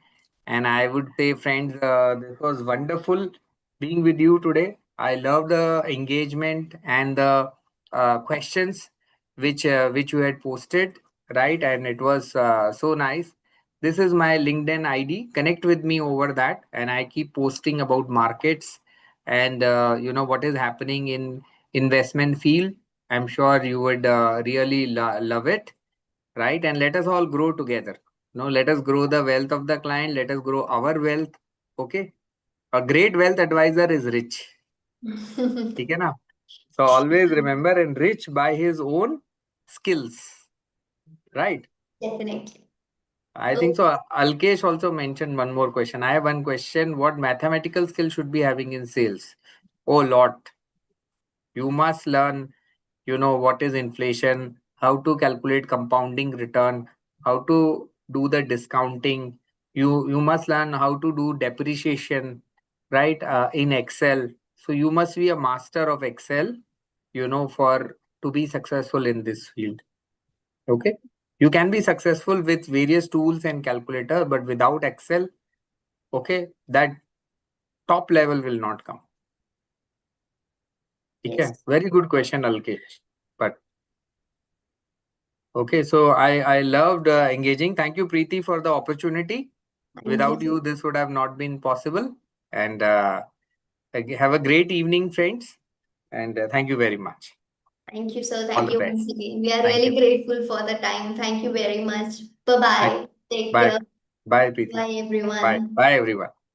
And I would say, friends, this was wonderful being with you today. I love the engagement and the questions which you had posted, right? And it was so nice. This is my LinkedIn ID. Connect with me over that, and I keep posting about markets and what is happening in investment field. I'm sure you would really love it, right? And let us all grow together. Let us grow the wealth of the client. Let us grow our wealth. Okay, a great wealth advisor is rich. ठीक है ना? So always remember, and rich by his own skills, right? Definitely. I think Oh, so. Alkesh also mentioned one more question. I have one question. What mathematical skill should be having in sales? Oh, lot. You must learn, what is inflation, how to calculate compounding return, how to do the discounting. You must learn how to do depreciation, right? In Excel. So you must be a master of Excel, for to be successful in this field. Okay. You can be successful with various tools and calculator, but without Excel, okay, that top level will not come. Okay. yes. Very good question, Alkesh. But okay, so I loved engaging. Thank you, Preeti, for the opportunity. Thank you, Without sir. you, this would have not been possible. And have a great evening, friends. And thank you very much. Thank you, sir. All Thank the you best. once again. We are Thank you. really grateful for the time. Thank you very much. Bye Thank bye. Take Bye. care. Bye, Preeti. Bye, Bye. everyone. Bye, everyone.